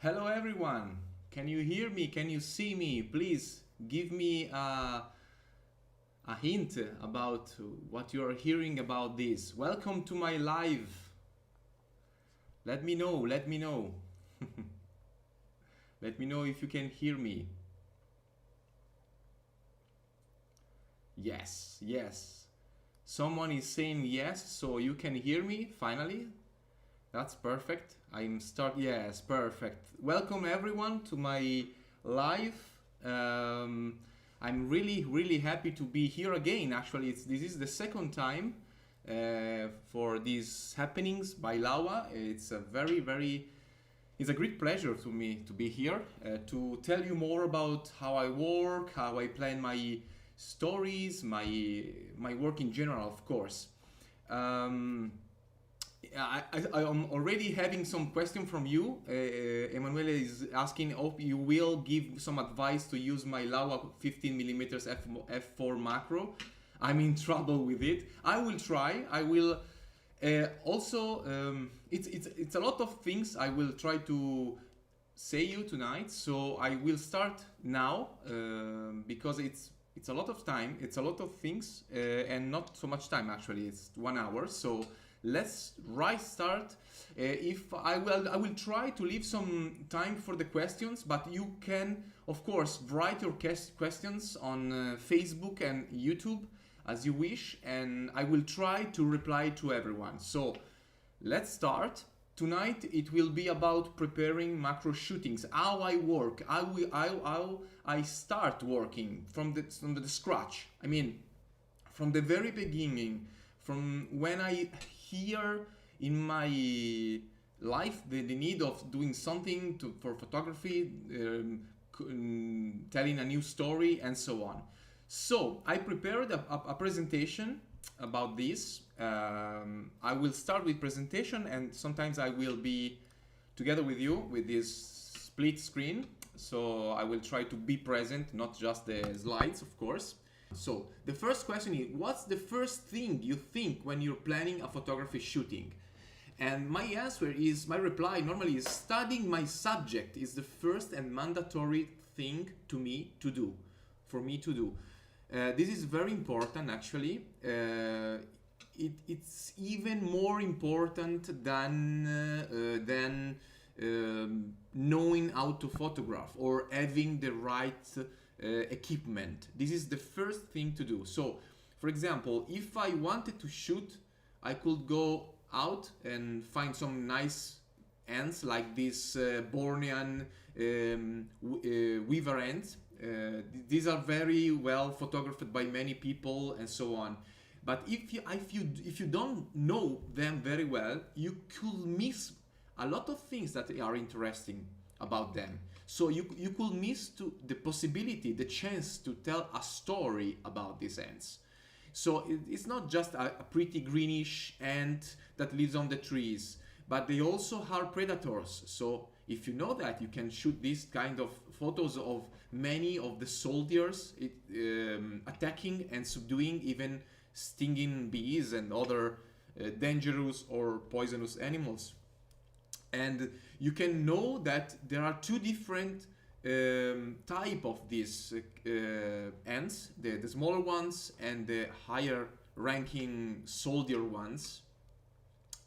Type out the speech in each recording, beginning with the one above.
Hello everyone. Can you hear me? Can you see me? Please give me a hint about what you are hearing about this. Welcome to my live. Let me know, let me know. Let me know if you can hear me. Yes, yes. Someone is saying yes, so you can hear me finally. That's perfect. Yes, perfect. Welcome everyone to my live. Um, I'm really happy to be here again. Actually, this is the second time for these happenings by Laowa. It's a it's a great pleasure to me to be here to tell you more about how I work, how I plan my stories, my work in general, of course. Um, I am already having some question from you. Emanuele is asking if you will give some advice to use my Laowa 15 millimeters f4 macro. I'm in trouble with it. I will try. I will also. It's a lot of things I will try to say you tonight. So I will start now because it's a lot of time. It's a lot of things and not so much time actually. It's 1 hour. So let's right start. If I will try to leave some time for the questions, but you can of course write your questions on Facebook and YouTube as you wish, and I will try to reply to everyone. So let's start. Tonight it will be about preparing macro shootings, how I work, how I start working from the scratch. I mean, from the very beginning, from when I hear in my life the need of doing something for photography, telling a new story, and so on. So I prepared a presentation about this. I will start with presentation, and sometimes I will be together with you with this split screen. So I will try to be present, not just the slides, of course. So the first question is, what's the first thing you think when you're planning a photography shooting? And my reply normally is studying my subject is the first and mandatory thing for me to do. This is very important actually. It's even more important than knowing how to photograph or having the right equipment. This is the first thing to do. So, for example, if I wanted to shoot, I could go out and find some nice ants like this Bornean weaver ants. These are very well photographed by many people and so on. But if you don't know them very well, you could miss a lot of things that are interesting about them. So you could miss the possibility, the chance to tell a story about these ants. So it's not just a pretty greenish ant that lives on the trees, but they also are predators. So if you know that, you can shoot these kind of photos of many of the soldiers attacking and subduing even stinging bees and other dangerous or poisonous animals. And you can know that there are two different type of these ants, the smaller ones and the higher ranking soldier ones.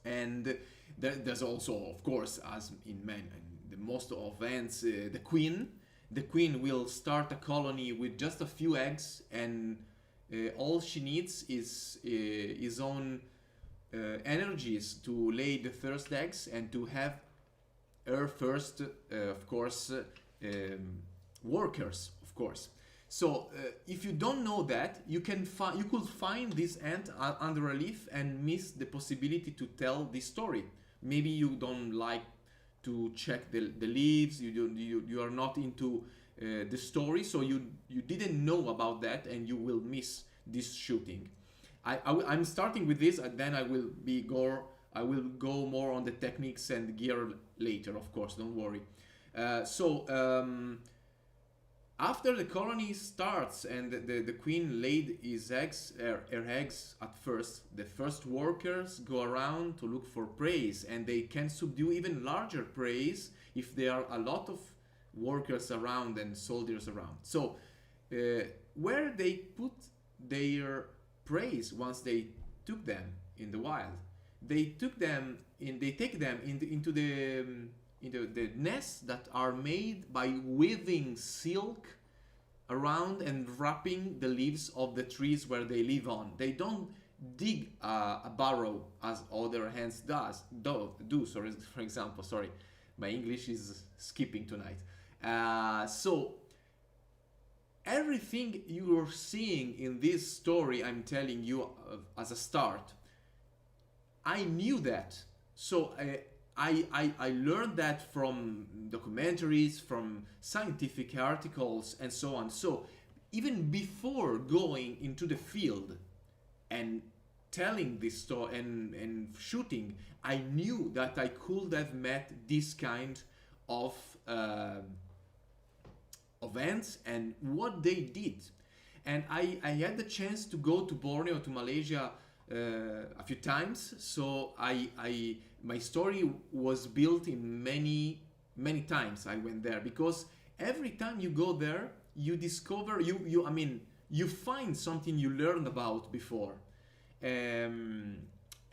And there's also, of course, as in the most of ants, the queen. The queen will start a colony with just a few eggs, and all she needs is his own energies to lay the first eggs and to have her first, of course, workers, of course. So if you don't know that, you could find this ant under a leaf and miss the possibility to tell this story. Maybe you don't like to check the leaves. You are not into the story, so you didn't know about that, and you will miss this shooting. I'm starting with this, and then I will go more on the techniques and gear later, of course. Don't worry. So After the colony starts and the queen laid her eggs at first, the first workers go around to look for prey, and they can subdue even larger prey if there are a lot of workers around and soldiers around. So where they put their prey once they took them in the wild, they take them into the nests that are made by weaving silk around and wrapping the leaves of the trees where they live on. They don't dig a burrow as other hens do. Sorry, for example, sorry, my English is skipping tonight. So everything you're seeing in this story, I'm telling you as a start, I knew that. So I learned that from documentaries, from scientific articles, and so on. So even before going into the field and telling this story and shooting, I knew that I could have met this kind of events and what they did. And I had the chance to go to Borneo, to Malaysia, a few times. So my story was built in many times I went there, because every time you go there, you discover, you find something you learned about before.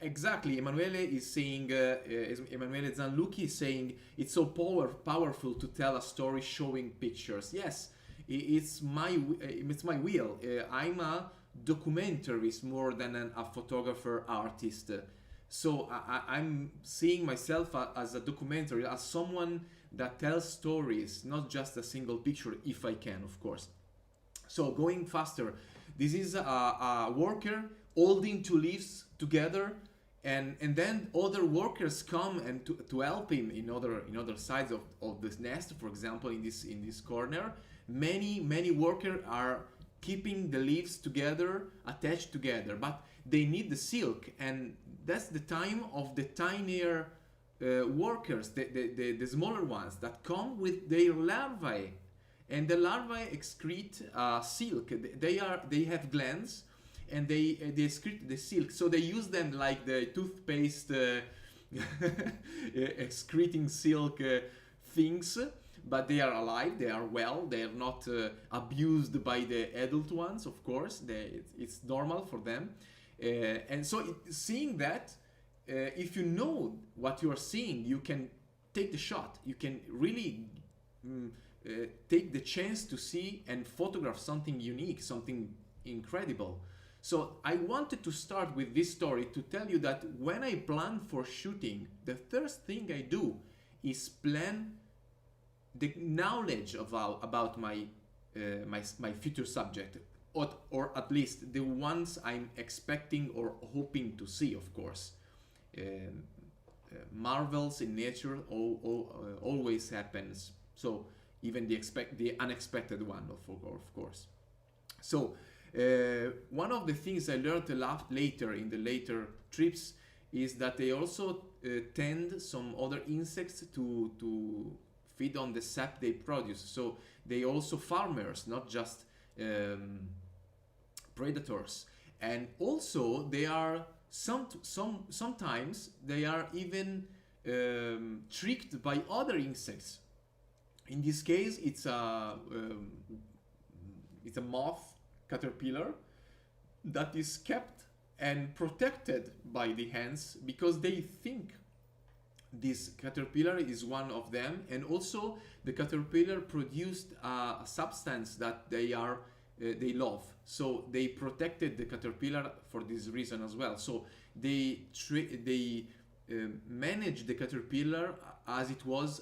Exactly, Emanuele is saying, Emanuele Zanlucchi is saying, it's so powerful to tell a story showing pictures. Yes, it's my will. I'm a documentarist more than a photographer artist. So I'm seeing myself as a documentary, as someone that tells stories, not just a single picture, if I can, of course. So going faster, this is a worker holding two leaves together, and then other workers come and to help him in other sides of this nest. For example, in this corner, many workers are keeping the leaves together, attached together, but they need the silk, and that's the time of the tinier workers, the smaller ones that come with their larvae, and the larvae excrete silk. They have glands, and they excrete the silk, so they use them like the toothpaste excreting silk things. But they are alive, they are well, they are not abused by the adult ones, of course. It's normal for them. And so seeing that, if you know what you are seeing, you can take the shot. You can really take the chance to see and photograph something unique, something incredible. So I wanted to start with this story to tell you that when I plan for shooting, the first thing I do is plan the knowledge about my future subject, or at least the ones I'm expecting or hoping to see, of course. Marvels in nature always happens, so even the unexpected one, of course. So one of the things I learned a lot later in the later trips is that they also tend some other insects to feed on the sap they produce. So they also farmers, not just predators. And also they are sometimes they are even tricked by other insects. In this case, it's a moth caterpillar that is kept and protected by the hens because they think this caterpillar is one of them, and also the caterpillar produced a substance that they love, so they protected the caterpillar for this reason as well. So they manage the caterpillar as it was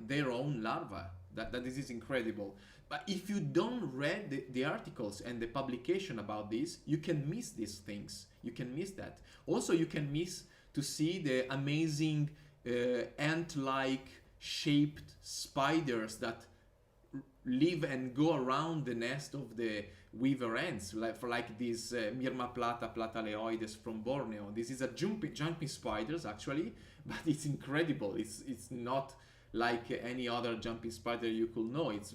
their own larva. That this is incredible. But if you don't read the articles and the publication about this, you can miss these things. You can miss that. Also, you can miss to see the amazing ant-like shaped spiders that live and go around the nest of the weaver ants, like these Myrma plataleoides from Borneo. This is a jumping spiders actually, but it's incredible. It's not like any other jumping spider you could know. It's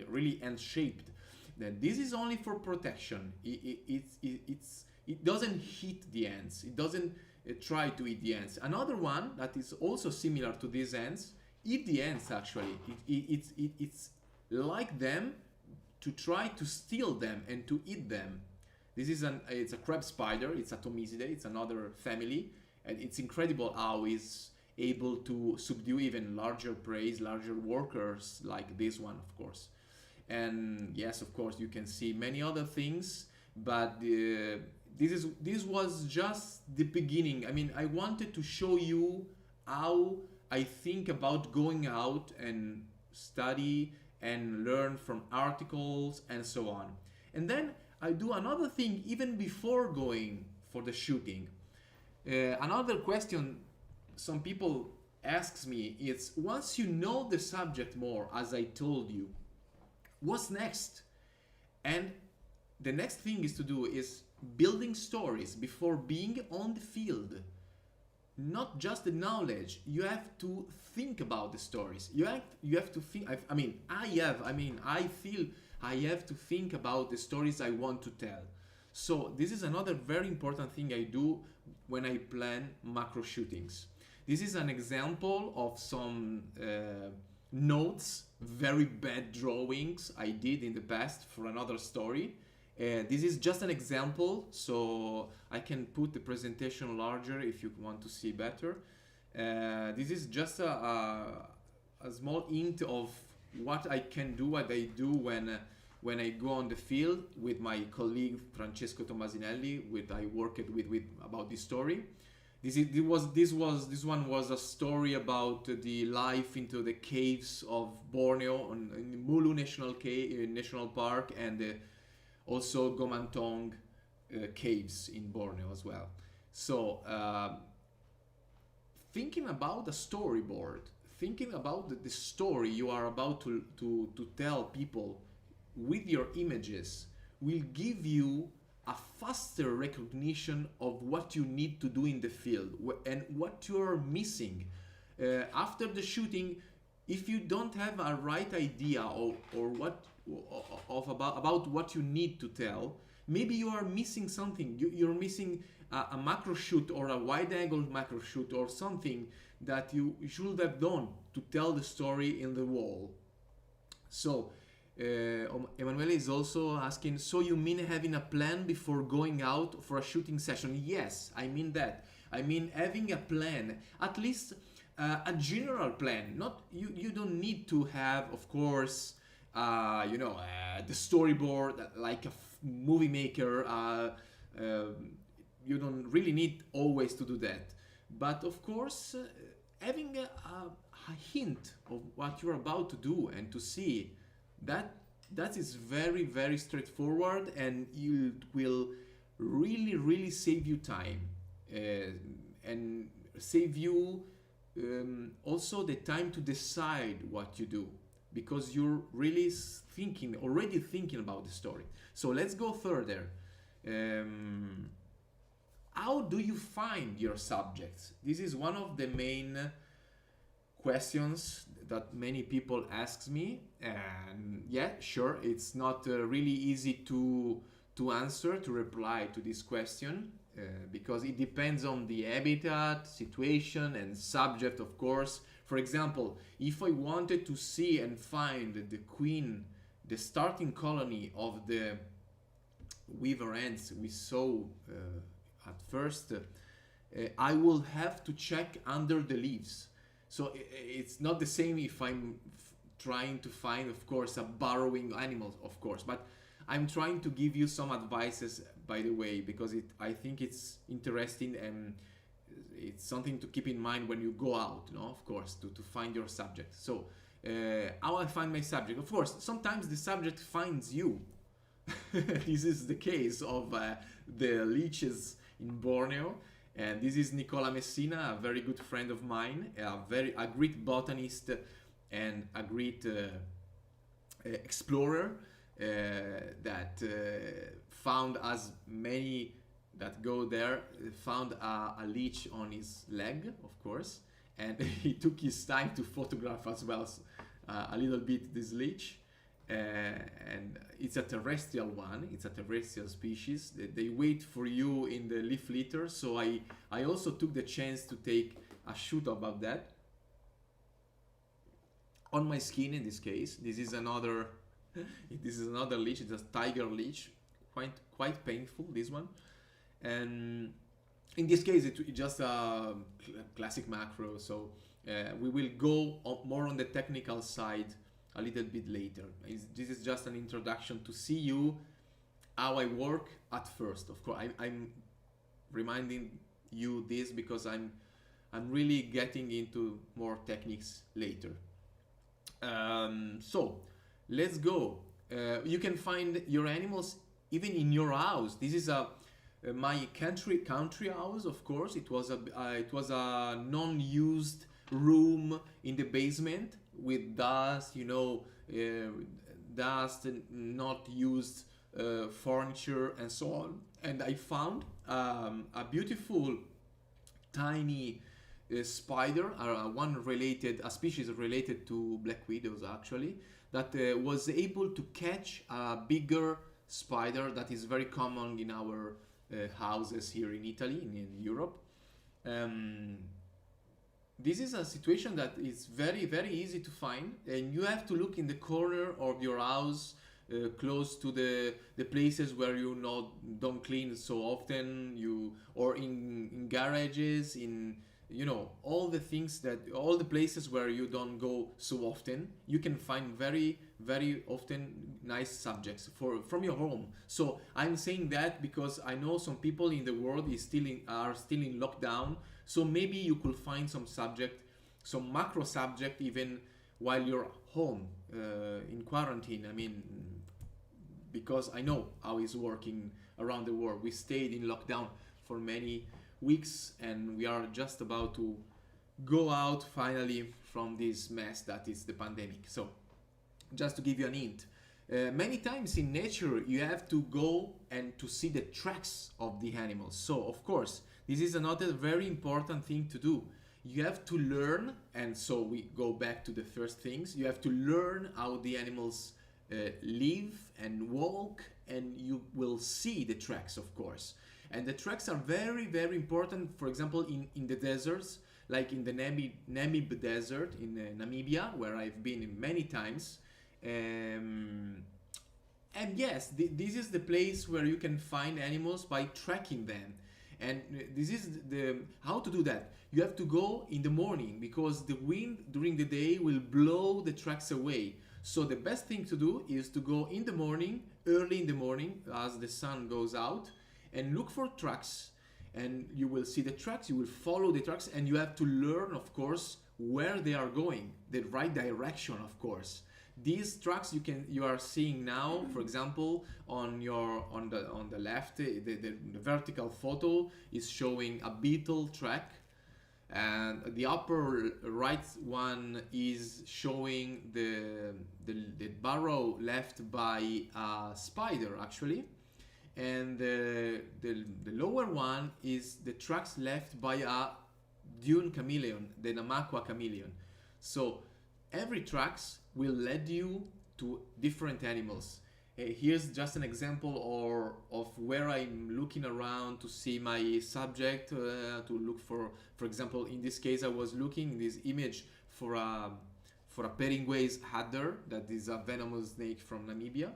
really ant-shaped. Then this is only for protection. It doesn't hit the ants. It doesn't try to eat the ants. Another one that is also similar to these ants eat the ants actually. It's like them to try to steal them and to eat them. This is it's a crab spider. It's Atomisidae. It's another family, and it's incredible how it's able to subdue even larger prey, larger workers like this one, of course. And yes, of course, you can see many other things, but this was just the beginning. I mean, I wanted to show you how I think about going out and study and learn from articles and so on. And then I do another thing even before going for the shooting. Another question some people asks me is, once you know the subject more, as I told you, what's next? And the next thing is to do is building stories before being on the field. Not just the knowledge, you have to think about the stories. You have to think. I feel I have to think about the stories I want to tell. So this is another very important thing I do when I plan macro shootings. This is an example of some notes, very bad drawings I did in the past for another story. This is just an example, so I can put the presentation larger if you want to see better. This is just a small hint of what I can do, what I do when I go on the field with my colleague Francesco Tomasinelli, with I worked with about this story. This one was a story about the life into the caves of Borneo in Mulu National Park, and also Gomantong caves in Borneo as well. So thinking about the storyboard, thinking about the story you are about to tell people with your images will give you a faster recognition of what you need to do in the field and what you are missing. After the shooting, if you don't have a right idea about what you need to tell, maybe you are missing something. You're missing a macro shoot or a wide angle macro shoot or something that you should have done to tell the story in the wall. So Emanuele is also asking, so you mean having a plan before going out for a shooting session? Yes, I mean that. I mean having a plan, at least a general plan. Not you don't need to have, of course, the storyboard like a movie maker. You don't really need always to do that, but of course having a hint of what you're about to do and to see that is very, very straightforward, and it will really save you time and save you also the time to decide what you do, because you're really already thinking about the story. So let's go further. How do you find your subjects? This is one of the main questions that many people ask me, and yeah, sure, it's not really easy to reply to this question because it depends on the habitat, situation, and subject, of course. For example, if I wanted to see and find the queen, the starting colony of the weaver ants we saw at first, I will have to check under the leaves. So it's not the same if I'm trying to find, of course, a burrowing animal, of course, but I'm trying to give you some advices, by the way, because I think it's interesting and it's something to keep in mind when you go out, of course, to find your subject. So how I find my subject? Of course, sometimes the subject finds you. This is the case of the leeches in Borneo. And this is Nicola Messina, a very good friend of mine, a great botanist and a great explorer that found, as many that go there, found a leech on his leg, of course. and he took his time to photograph as well, a little bit this leech. And it's a terrestrial one, it's a terrestrial species. They wait for you in the leaf litter, so I also took the chance to take a shoot about that on my skin. In this case, this is another leech. It's a tiger leech, quite painful, this one. And in this case it's just a classic macro, so we will go more on the technical side a little bit later. This is just an introduction to see you how I work at first. Of course, I'm reminding you this because I'm really getting into more techniques later. So let's go. You can find your animals even in your house. This is my country house. Of course, it was a non-used room in the basement with dust, dust and not used furniture and so on. And I found a beautiful tiny spider, a species related to black widows actually, that was able to catch a bigger spider that is very common in our houses here in Italy, in Europe. This is a situation that is very, very easy to find, and you have to look in the corner of your house, close to the places where you don't clean so often, or in garages, in all the places where you don't go so often. You can find very, very often nice subjects from your home. So I'm saying that because I know some people in the world are still in lockdown. So maybe you could find some macro subject even while you're home in quarantine. I mean, because I know how it's working around the world. We stayed in lockdown for many weeks, and we are just about to go out finally from this mess that is the pandemic. So just to give you an hint, many times in nature you have to go and to see the tracks of the animals. So of course this is another very important thing to do. You have to learn, and so we go back to the first things. You have to learn how the animals live and walk, and you will see the tracks, of course. And the tracks are very, very important. For example, in the deserts, like in the Namib Desert in Namibia, where I've been many times. And yes, this is the place where you can find animals by tracking them. And this is how to do that. You have to go in the morning because the wind during the day will blow the tracks away. So the best thing to do is to go in the morning, early in the morning, as the sun goes out, and look for tracks. And you will see the tracks, you will follow the tracks, and you have to learn, of course, where they are going, the right direction, of course. These tracks you are seeing now, for example, on the left, the vertical photo is showing a beetle track, and the upper right one is showing the burrow left by a spider actually, and the lower one is the tracks left by a dune chameleon, the Namaqua chameleon. So every tracks will lead you to different animals. Here's just an example of where I'm looking around to see my subject, to look for example, in this case I was looking this image for a Peringues adder, that is a venomous snake from Namibia.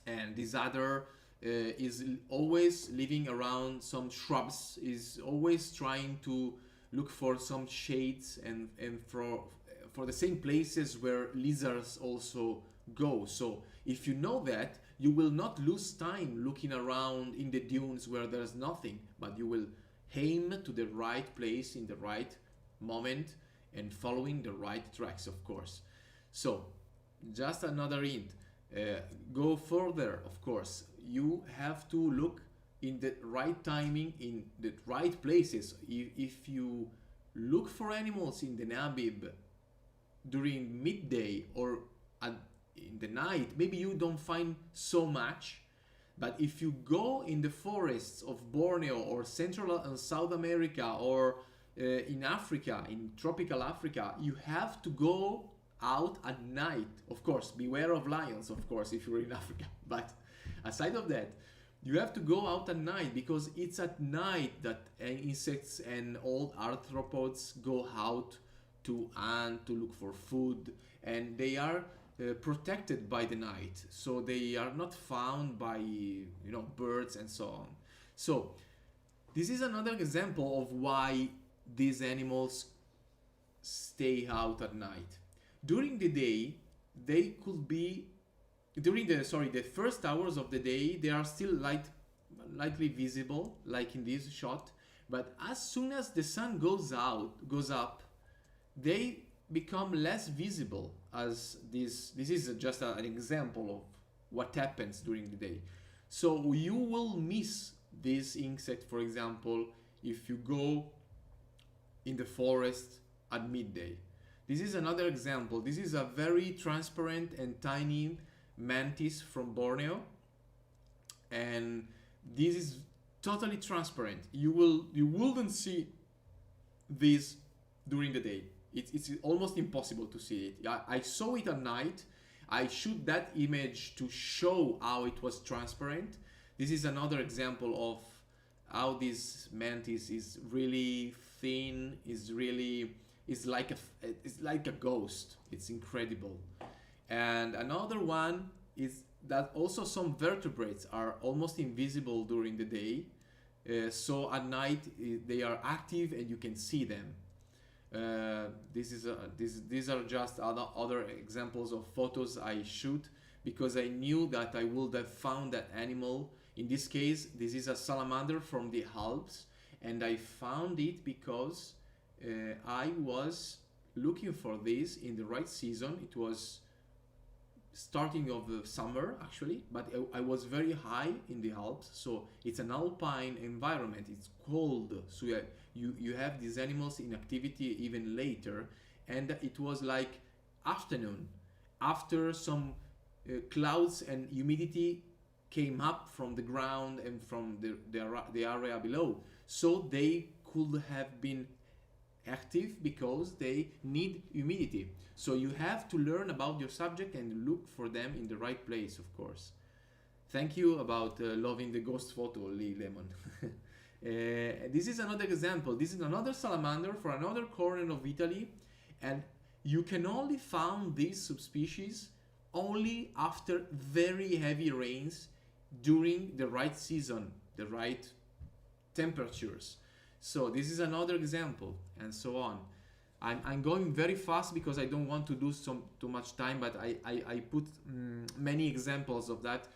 And this adder is always living around some shrubs, is always trying to look for some shades and for the same places where lizards also go. So if you know that, you will not lose time looking around in the dunes where there's nothing, but you will aim to the right place in the right moment and following the right tracks, of course. So just another hint, go further, of course. You have to look in the right timing, in the right places. If you look for animals in the Namib during midday or in the night, maybe you don't find so much. But if you go in the forests of Borneo or Central and South America or in Africa, in tropical Africa, you have to go out at night. Of course, beware of lions, of course, if you're in Africa. But aside of that, you have to go out at night because it's at night that insects and all arthropods go out to hunt, to look for food, and they are protected by the night, so they are not found by birds and so on. So this is another example of why these animals stay out at night. During the day, they could be during the first hours of the day, they are still lightly visible, like in this shot. But as soon as the sun goes up, they become less visible. As this is just an example of what happens during the day. So you will miss this insect, for example, if you go in the forest at midday. This is another example. This is a very transparent and tiny mantis from Borneo, and this is totally transparent. You wouldn't see this during the day. It's almost impossible to see it. I saw it at night. I shoot that image to show how it was transparent. This is another example of how this mantis is really thin, is like a ghost. It's incredible. And another one is that also some vertebrates are almost invisible during the day. So at night they are active and you can see them. These are just other examples of photos I shoot because I knew that I would have found that animal. In this case, this is a salamander from the Alps, and I found it because I was looking for this in the right season. It was starting of the summer actually, but I was very high in the Alps, so it's an alpine environment. It's cold, so you have these animals in activity even later, and it was like afternoon after some clouds and humidity came up from the ground and from the area below, so they could have been active because they need humidity. So you have to learn about your subject and look for them in the right place, of course. Thank you about loving the ghost photo, Lee Lemon. This is another example. This is another salamander for another corner of Italy, and you can only find this subspecies only after very heavy rains during the right season, the right temperatures. So this is another example, and so on. I'm going very fast because I don't want to do too much time, but I put many examples of that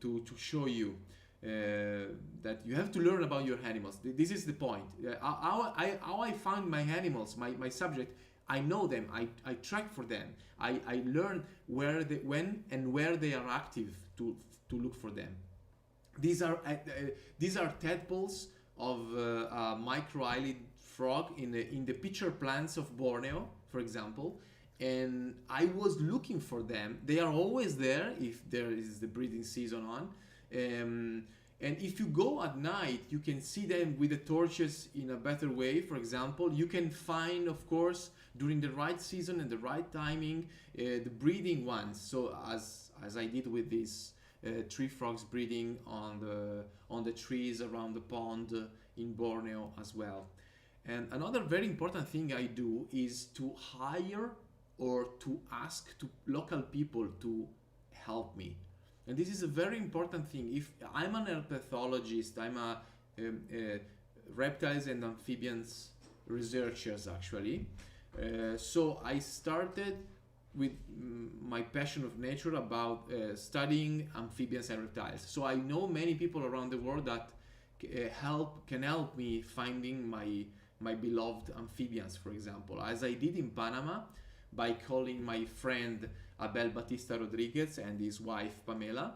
to show you that you have to learn about your animals. This is the point. How I found my animals, my subject, I know them, I track for them, I learn when and where they are active to look for them. These are tadpoles of a micro-eyelid frog in the pitcher plants of Borneo, for example, and I was looking for them. They are always there if there is the breeding season on, and if you go at night, you can see them with the torches in a better way. For example, you can find, of course, during the right season and the right timing, the breeding ones. So as I did with these tree frogs breeding on the trees around the pond in Borneo as well. And another very important thing I do is to hire or to ask to local people to help me. And this is a very important thing. If I'm an herpetologist, I'm a reptiles and amphibians researchers actually. So I started with my passion of nature about studying amphibians and reptiles. So I know many people around the world that can help me finding my beloved amphibians, for example, as I did in Panama by calling my friend Abel Batista Rodriguez and his wife Pamela.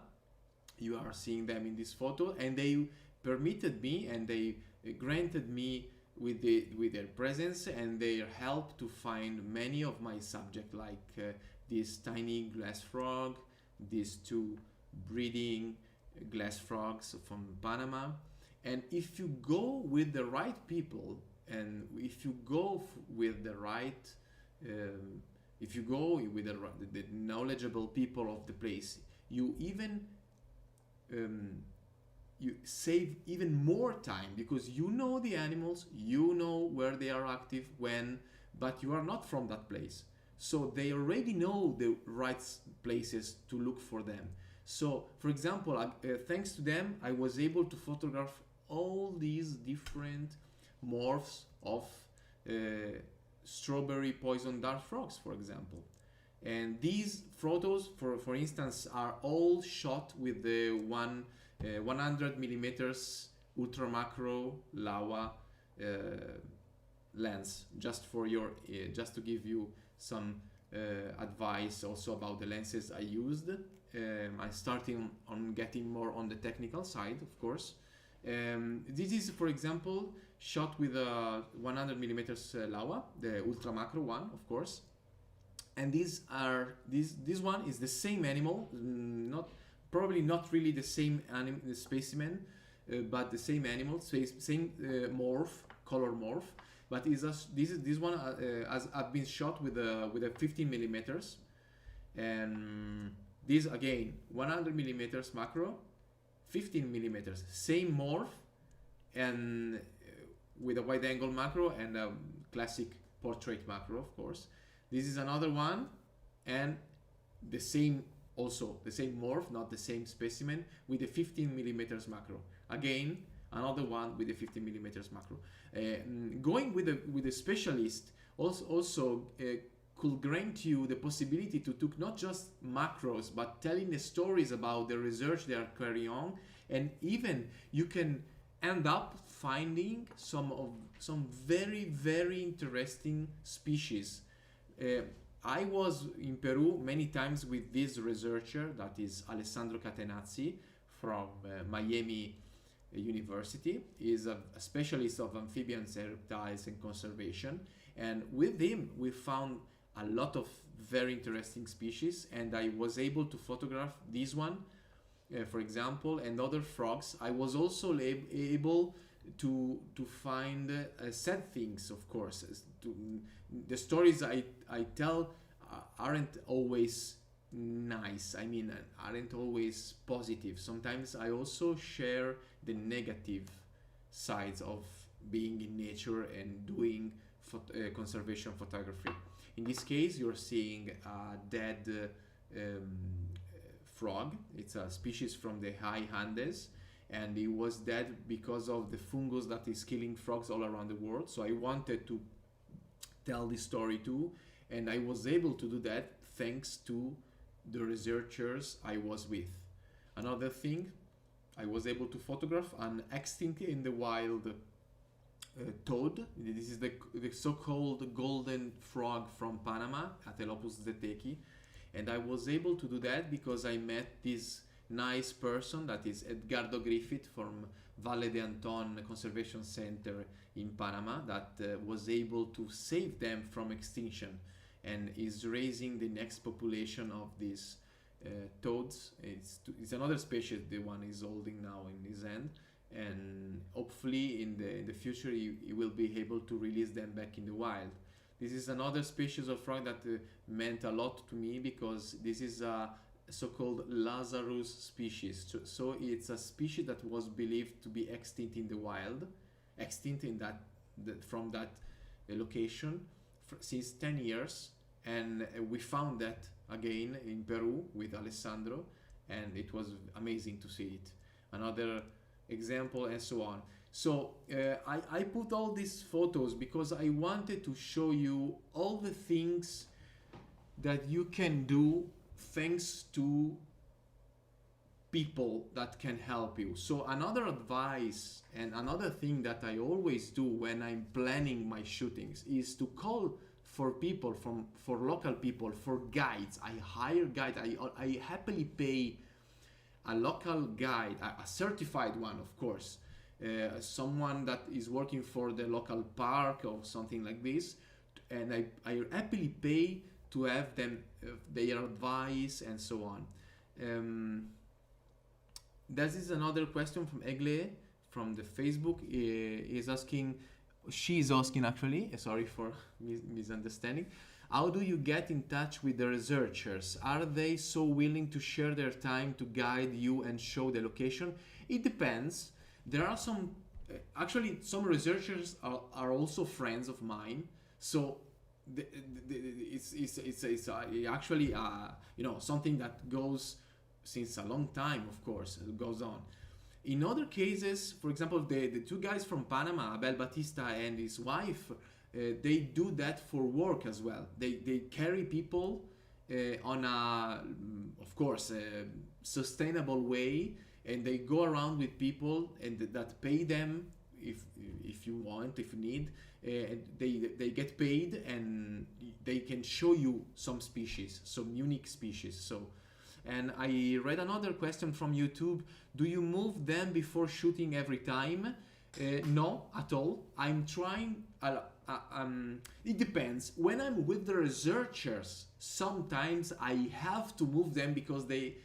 You are seeing them in this photo, and they permitted me and they granted me with their presence and their help to find many of my subjects, like this tiny glass frog, these two breeding glass frogs from Panama. And if you go with the right people, and if you go with the right, if you go with the knowledgeable people of the place, you even you save even more time, because you know the animals, you know where they are active, when, but you are not from that place. So they already know the right places to look for them. So, for example, thanks to them, I was able to photograph all these different morphs of uh, strawberry poison dart frogs, for example. And these photos, for instance, are all shot with the 100 millimeters ultra macro Laowa lens. Just for your, just to give you some advice also about the lenses I used. I'm starting on getting more on the technical side, of course. This is, for example, shot with a 100 millimeters Laowa, the ultra macro one, of course. And these are this one is the same animal, not probably not really the same the specimen, but the same animal, same morph, color morph. But this one has been shot with a 15 millimeters, and this again 100 millimeters macro, 15 millimeters, same morph, and with a wide angle macro and a classic portrait macro, of course. This is another one, and the same, also the same morph, not the same specimen, with a 15 millimeters macro. Again, another one with a 15 millimeters macro. Going with a specialist also could grant you the possibility to take not just macros, but telling the stories about the research they are carrying on, and even you can end up finding some very, very interesting species. I was in Peru many times with this researcher, that is Alessandro Catenazzi from Miami University. He is a specialist of amphibians and reptiles and conservation, and with him we found a lot of very interesting species, and I was able to photograph this one, for example, and other frogs. I was also able to find sad things, of course. The stories I tell aren't always nice, I mean, aren't always positive. Sometimes I also share the negative sides of being in nature and doing conservation photography. In this case, you're seeing a dead frog. It's a species from the high Andes, and it was dead because of the fungus that is killing frogs all around the world. So I wanted to tell this story too, and I was able to do that thanks to the researchers I was with. Another thing, I was able to photograph an extinct in the wild toad. This is the so-called golden frog from Panama, Atelopous zeteki, and I was able to do that because I met this nice person, that is Edgardo Griffith from Valle de Anton Conservation Center in Panama, that was able to save them from extinction and is raising the next population of these toads. It's another species the one is holding now in his hand, and hopefully in the future he will be able to release them back in the wild. This is another species of frog that meant a lot to me, because this is a so-called Lazarus species. So it's a species that was believed to be extinct in the wild, extinct in from that location since 10 years, and we found that again in Peru with Alessandro, and it was amazing to see it. Another example, and so on. So I put all these photos because I wanted to show you all the things that you can do thanks to people that can help you. So another advice and another thing that I always do when I'm planning my shootings is to call for people, for local people, for guides. I hire guides. I happily pay a local guide, a certified one, of course, someone that is working for the local park or something like this, and I happily pay to have them their advice and so on. This is another question from Egle from the Facebook. Is asking, She's asking actually, sorry for misunderstanding. How do you get in touch with the researchers? Are they so willing to share their time to guide you and show the location? It depends. There are some, actually, some researchers are also friends of mine. So it's actually something that goes since a long time, of course, it goes on. In other cases, for example, the two guys from Panama, Abel Batista and his wife, they do that for work as well. They carry people on a, of course, a sustainable way, and they go around with people and that pay them if you want, if you need. They get paid and they can show you some species, some unique species. So. And I read another question from YouTube. Do you move them before shooting every time? No, at all. I'm trying. It depends. When I'm with the researchers, sometimes I have to move them because they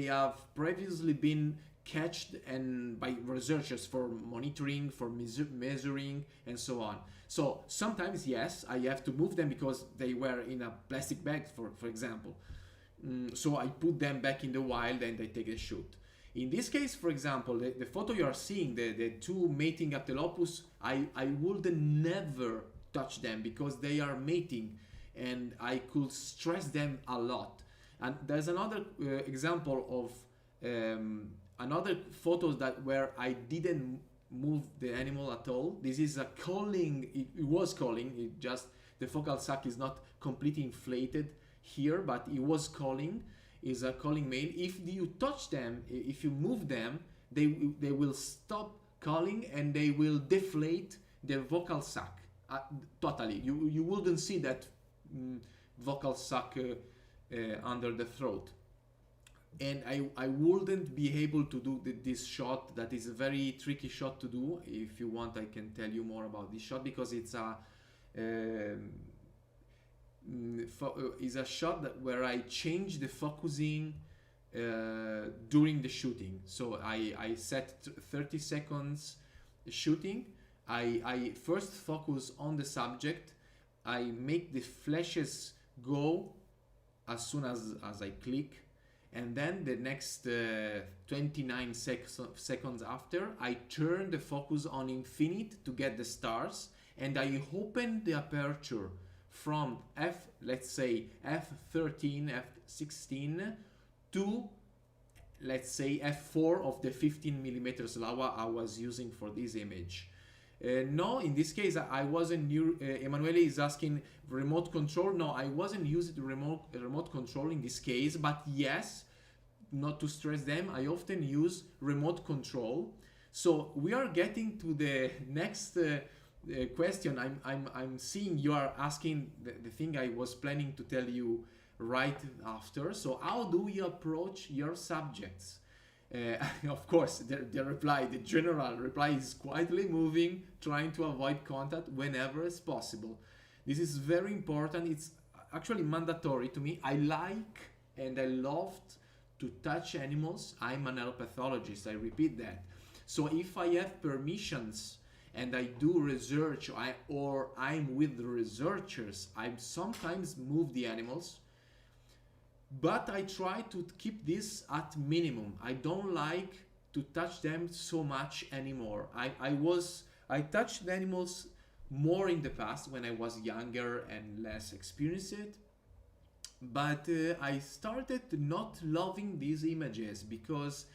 have previously been catched and by researchers for monitoring, for measuring, and so on. So sometimes yes, I have to move them because they were in a plastic bag, for example. So I put them back in the wild and they take a shoot. In this case, for example, the photo you are seeing, the two mating Atelopous, I would never touch them because they are mating and I could stress them a lot. And there's another example of another photos that where I didn't move the animal at all. This is a calling, it was calling, it just, the focal sac is not completely inflated here, but it was calling, is a calling male. If you touch them, if you move them, they will stop calling and they will deflate the vocal sac totally. You wouldn't see that vocal sac under the throat. And I wouldn't be able to do this shot. That is a very tricky shot to do. If you want, I can tell you more about this shot because it's a is a shot where I change the focusing during the shooting. So I set 30 seconds shooting. I first focus on the subject. I make the flashes go as soon as I click. And then the next 29 seconds after, I turn the focus on infinite to get the stars. And I open the aperture from let's say f13, f16 to, let's say, f4 of the 15 millimeters Laowa I was using for this image. No, in this case I wasn't. Emanuele is asking remote control. No, I wasn't using the remote control in this case, but yes, not to stress them, I often use remote control. So we are getting to the next question. I'm seeing you are asking the thing I was planning to tell you right after. So how do we approach your subjects? Of course, the general reply is quietly moving, trying to avoid contact whenever it's possible. This is very important. It's actually mandatory to me. I like and I loved to touch animals. I'm an allopathologist, I repeat that. So if I have permissions and I do research or I'm with the researchers, I sometimes move the animals, but I try to keep this at minimum. I don't like to touch them so much anymore. I touched the animals more in the past when I was younger and less experienced, but I started not loving these images because,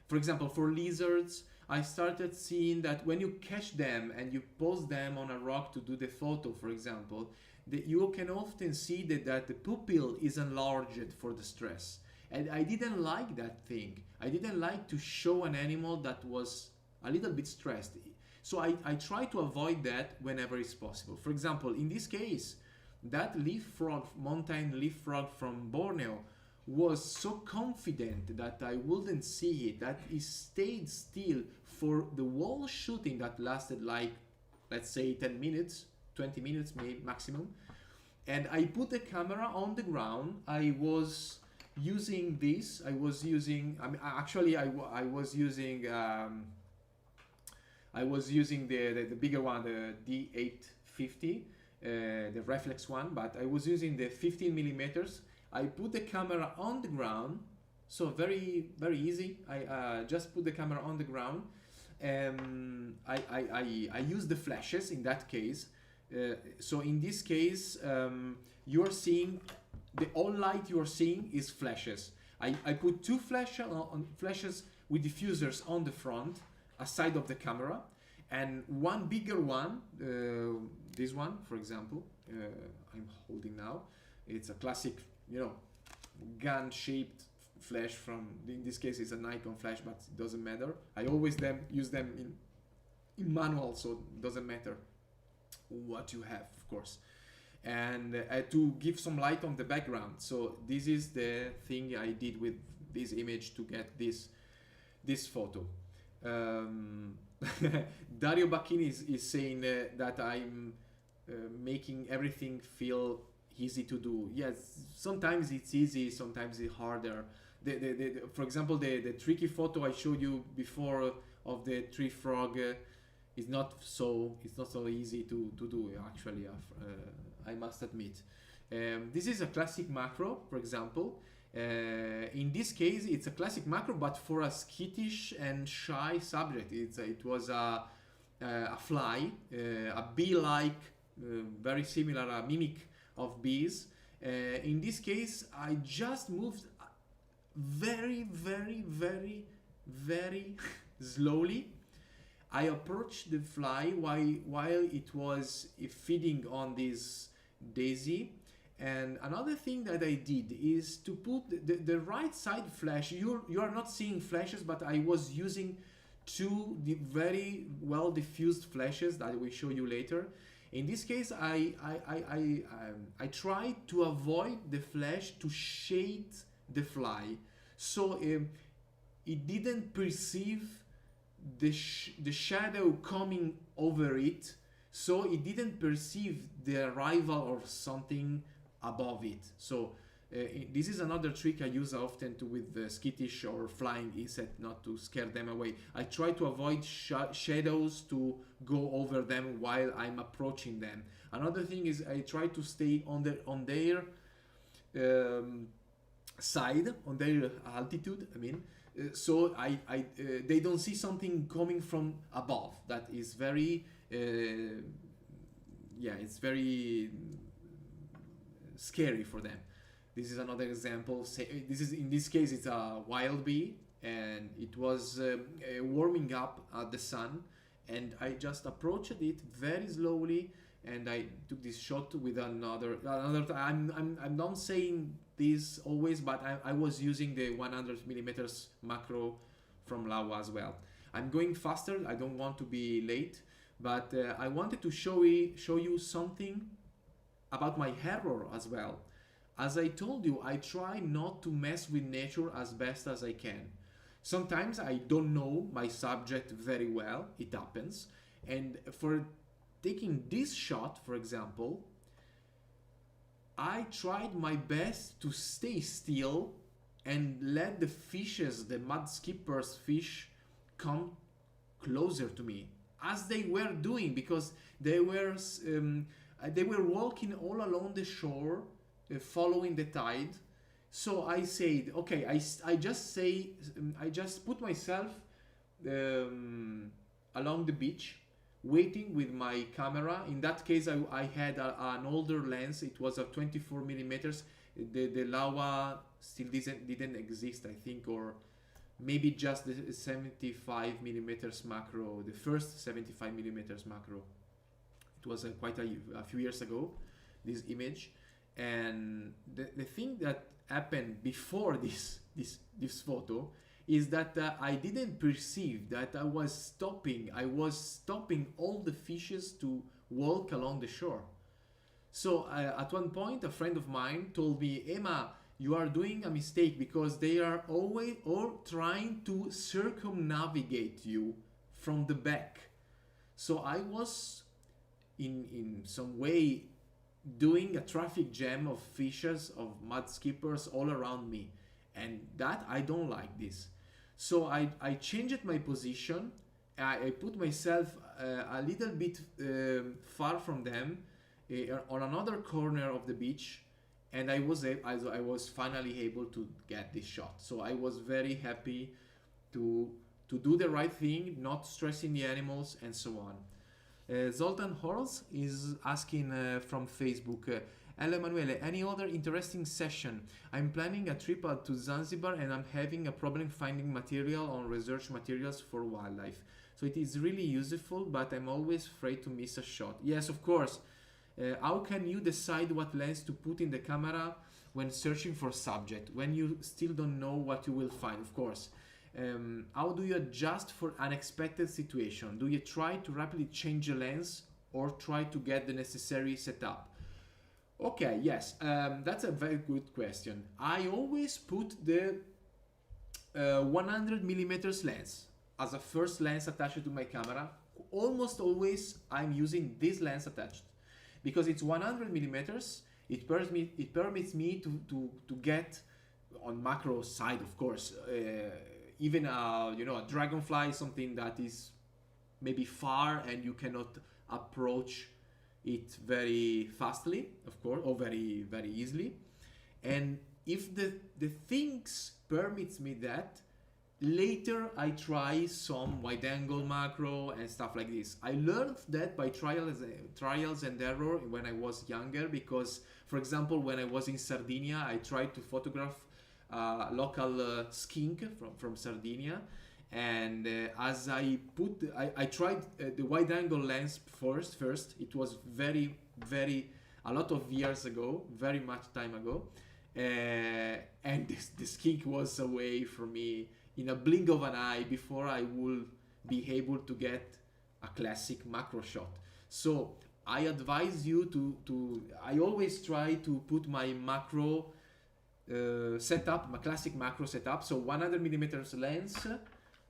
for example, for lizards, I started seeing that when you catch them and you pose them on a rock to do the photo, for example, you can often see that the pupil is enlarged for the stress. And I didn't like that thing. I didn't like to show an animal that was a little bit stressed. So I try to avoid that whenever it's possible. For example, in this case, that leaf frog, mountain leaf frog from Borneo, was so confident that I wouldn't see it, that he stayed still for the whole shooting that lasted like, let's say, 10 minutes, 20 minutes maybe maximum. And I put the camera on the ground. I was using this. I was using I was using the bigger one, the D850, the reflex one, but I was using the 15 millimeters. I put the camera on the ground, so very easy. I just put the camera on the ground. I use the flashes in that case. So in this case, you're seeing all light you're seeing is flashes. I put two flashes with diffusers on the front, aside of the camera, and one bigger one, this one, for example, I'm holding now. It's a classic, gun-shaped flash from, in this case it's a Nikon flash, but it doesn't matter. I always use them in manual, so it doesn't matter what you have, of course. And to give some light on the background. So this is the thing I did with this image to get this photo. Dario Bacchini is saying that I'm making everything feel easy to do. Yes, sometimes it's easy, sometimes it's harder. For example, the tricky photo I showed you before of the tree frog is not so easy to do actually. I must admit. This is a classic macro, for example. In this case, it's a classic macro, but for a skittish and shy subject. It was a fly, a bee-like, very similar, a mimic of bees. In this case, I just moved very slowly. I approached the fly while it was feeding on this daisy. And another thing that I did is to put the right side flash. You are not seeing flashes, but I was using two very well diffused flashes that I will show you later. In this case, I tried to avoid the flash to shade the fly, so it didn't perceive the shadow coming over it, so it didn't perceive the arrival of something above it. So this is another trick I use often with skittish or flying insect, not to scare them away. I try to avoid shadows to go over them while I'm approaching them. Another thing is I try to stay on their side, on their altitude. I mean, so they don't see something coming from above. That is very it's very scary for them. This is another example. In this case it's a wild bee, and it was warming up at the sun, and I just approached it very slowly, and I took this shot with another. I'm not saying this always, but I was using the 100 millimeters macro from Laowa as well. I'm going faster. I don't want to be late, but I wanted to show you something about my error as well. As I told you, I try not to mess with nature as best as I can. Sometimes I don't know my subject very well, it happens. And for taking this shot, for example, I tried my best to stay still and let the fishes, the mud skippers fish, come closer to me, as they were doing, because they were walking all along the shore, following the tide. So I said, okay, I just put myself along the beach, waiting with my camera. In that case, I had an older lens. It was a 24 millimeters. The Laowa still didn't exist, I think, or maybe just the 75 millimeters macro, the first 75 millimeters macro. It was quite a few years ago, this image. And the thing that happened before this photo is that I didn't perceive that I was stopping all the fishes to walk along the shore. So at one point, a friend of mine told me, Emma, you are doing a mistake, because they are always all trying to circumnavigate you from the back. So I was in some way doing a traffic jam of fishes, of mud skippers all around me, and that I don't like this. So I changed my position, I put myself a little bit far from them, on another corner of the beach, and I was finally able to get this shot. So I was very happy to do the right thing, not stressing the animals, and so on. Zoltan Horls is asking from Facebook, hello Emanuele, any other interesting session? I'm planning a trip out to Zanzibar and I'm having a problem finding material on research materials for wildlife. So it is really useful, but I'm always afraid to miss a shot. Yes, of course. How can you decide what lens to put in the camera when searching for subject, when you still don't know what you will find, of course? How do you adjust for unexpected situation? Do you try to rapidly change the lens or try to get the necessary setup? Okay, yes, that's a very good question. I always put the 100 millimeters lens as a first lens attached to my camera. Almost always I'm using this lens attached because it's 100 millimeters. It permits me to get on macro side, of course. Even a dragonfly, something that is maybe far and you cannot approach it very fastly, of course, or very very easily. And if the things permits me that, later I try some wide angle macro and stuff like this. I learned that by trials and error when I was younger, because for example when I was in Sardinia I tried to photograph local skink from Sardinia, and as I tried the wide angle lens first. It was very a lot of years ago, very much time ago, and the skink was away from me in a blink of an eye before I will be able to get a classic macro shot. So I advise you to I always try to put my macro setup, my classic macro setup. So 100 millimeters lens.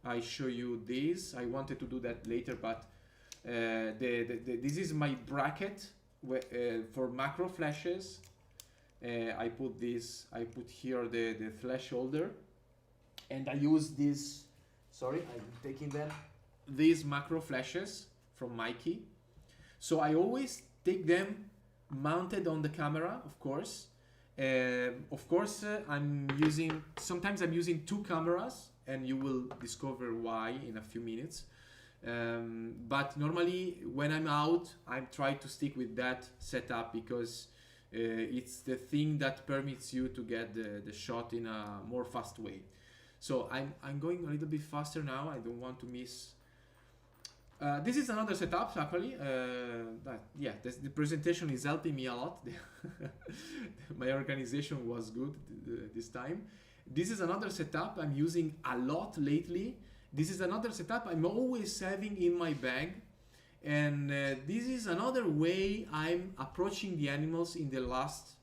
I show you this. I wanted to do that later, but this is my bracket for macro flashes. I put here the flash holder, and I use this. Sorry, I'm taking them. These macro flashes from Mikey. So I always take them mounted on the camera, of course. Sometimes I'm using two cameras, and you will discover why in a few minutes. But normally when I'm out, I try to stick with that setup because it's the thing that permits you to get the shot in a more fast way. So I'm going a little bit faster now. I don't want to miss. This is another setup actually. The presentation is helping me a lot. My organization was good this time. This is another setup I'm using a lot lately. This is another setup I'm always having in my bag. And this is another way I'm approaching the animals in the last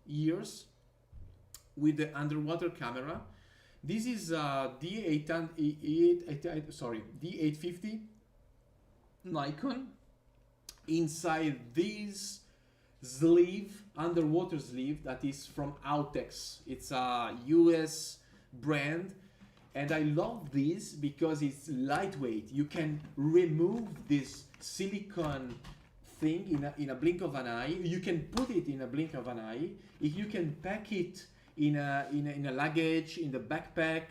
years with the underwater camera. This is D850 Nikon. Inside this sleeve, underwater sleeve, that is from Outex. It's a US brand, and I love this because it's lightweight. You can remove this silicone thing in a blink of an eye. You can put it in a blink of an eye. If you can pack it in a luggage, in the backpack,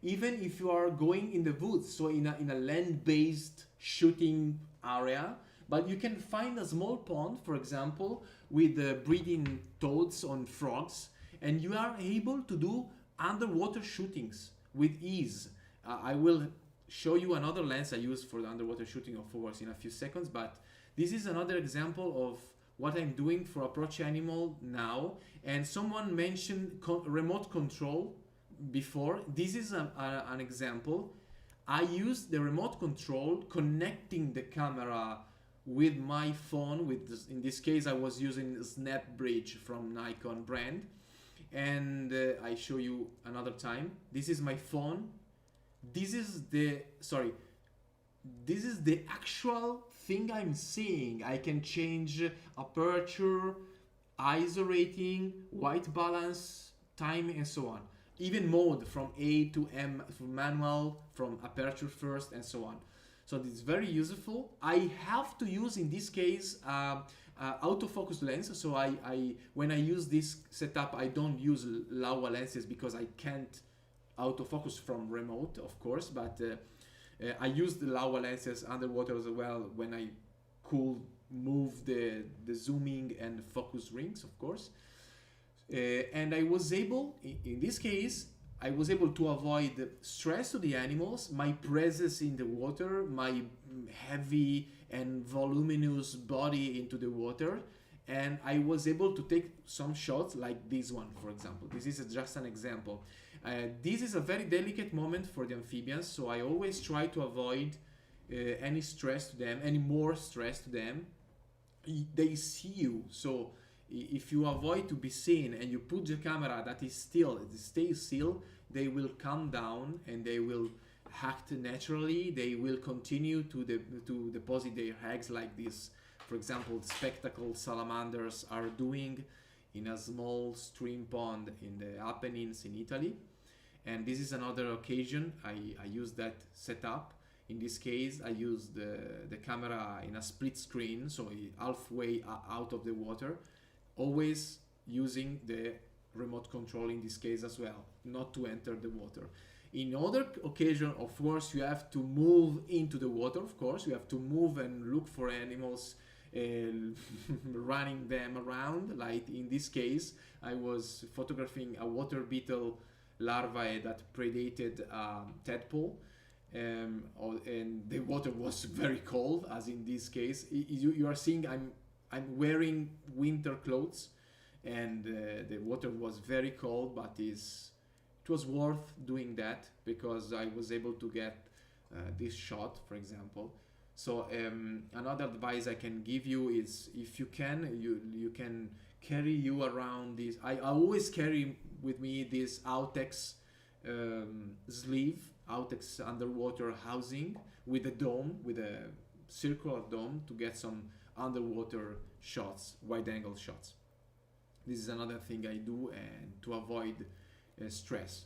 even if you are going in the woods, so in a land-based shooting area. But you can find a small pond, for example, with breeding toads on frogs, and you are able to do underwater shootings with ease. I will show you another lens I use for the underwater shooting of frogs in a few seconds, but this is another example of what I'm doing for approach animal now. And someone mentioned remote control before. This is an example. I use the remote control connecting the camera with my phone. In this case I was using SnapBridge from Nikon brand, and I show you another time. This is my phone. This is the actual thing I'm seeing. I can change aperture, ISO rating, white balance, time, and so on. even mode from A to M, from manual, from aperture first, and so on. So it's very useful. I have to use in this case autofocus lens. So when I use this setup, I don't use Laowa lenses because I can't autofocus from remote, of course. But I use the Laowa lenses underwater as well when I could move the zooming and focus rings, of course. And I was able, in this case, I was able to avoid stress to the animals, my presence in the water, my heavy and voluminous body into the water, and I was able to take some shots like this one, for example. This is just an example. This is a very delicate moment for the amphibians, so I always try to avoid any stress to them, any more stress to them. They see you, so if you avoid to be seen and you put the camera that is still, it stays still, they will calm down and they will act naturally. They will continue to deposit their eggs like this. For example, spectacle salamanders are doing in a small stream pond in the Apennines in Italy. And this is another occasion I use that setup. In this case, I use the camera in a split screen, so halfway out of the water, always using the remote control in this case as well, not to enter the water. In other occasion, of course, you have to move into the water, of course, you have to move and look for animals, running them around. Like in this case, I was photographing a water beetle larvae that predated tadpole, and the water was very cold, as in this case. You are seeing I'm wearing winter clothes, and the water was very cold, but it was worth doing that because I was able to get this shot, for example. So another advice I can give you is, if you can, you can carry you around this. I always carry with me this Autex sleeve, Autex underwater housing with a dome, with a circular dome, to get some underwater shots, wide angle shots. This is another thing I do, and to avoid stress.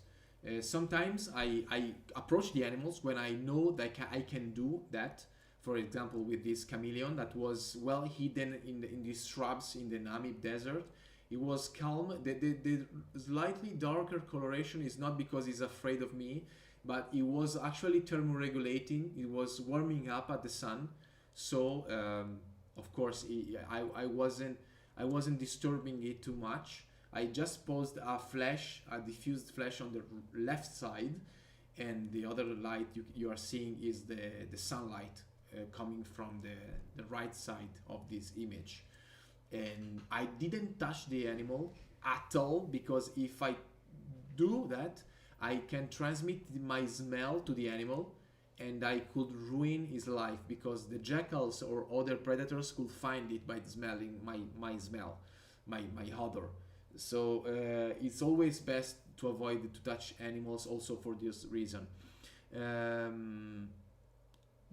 Sometimes I approach the animals when I know that I can do that. For example, with this chameleon that was well hidden in these shrubs in the Namib desert. It was calm. The slightly darker coloration is not because he's afraid of me, but it was actually thermoregulating. It was warming up at the sun. So of course I wasn't disturbing it too much. I just posed a diffused flash on the left side, and the other light you are seeing is the sunlight coming from the right side of this image. And I didn't touch the animal at all, because if I do that, I can transmit my smell to the animal, and I could ruin his life, because the jackals or other predators could find it by smelling my smell, my odor. So it's always best to avoid to touch animals, also for this reason.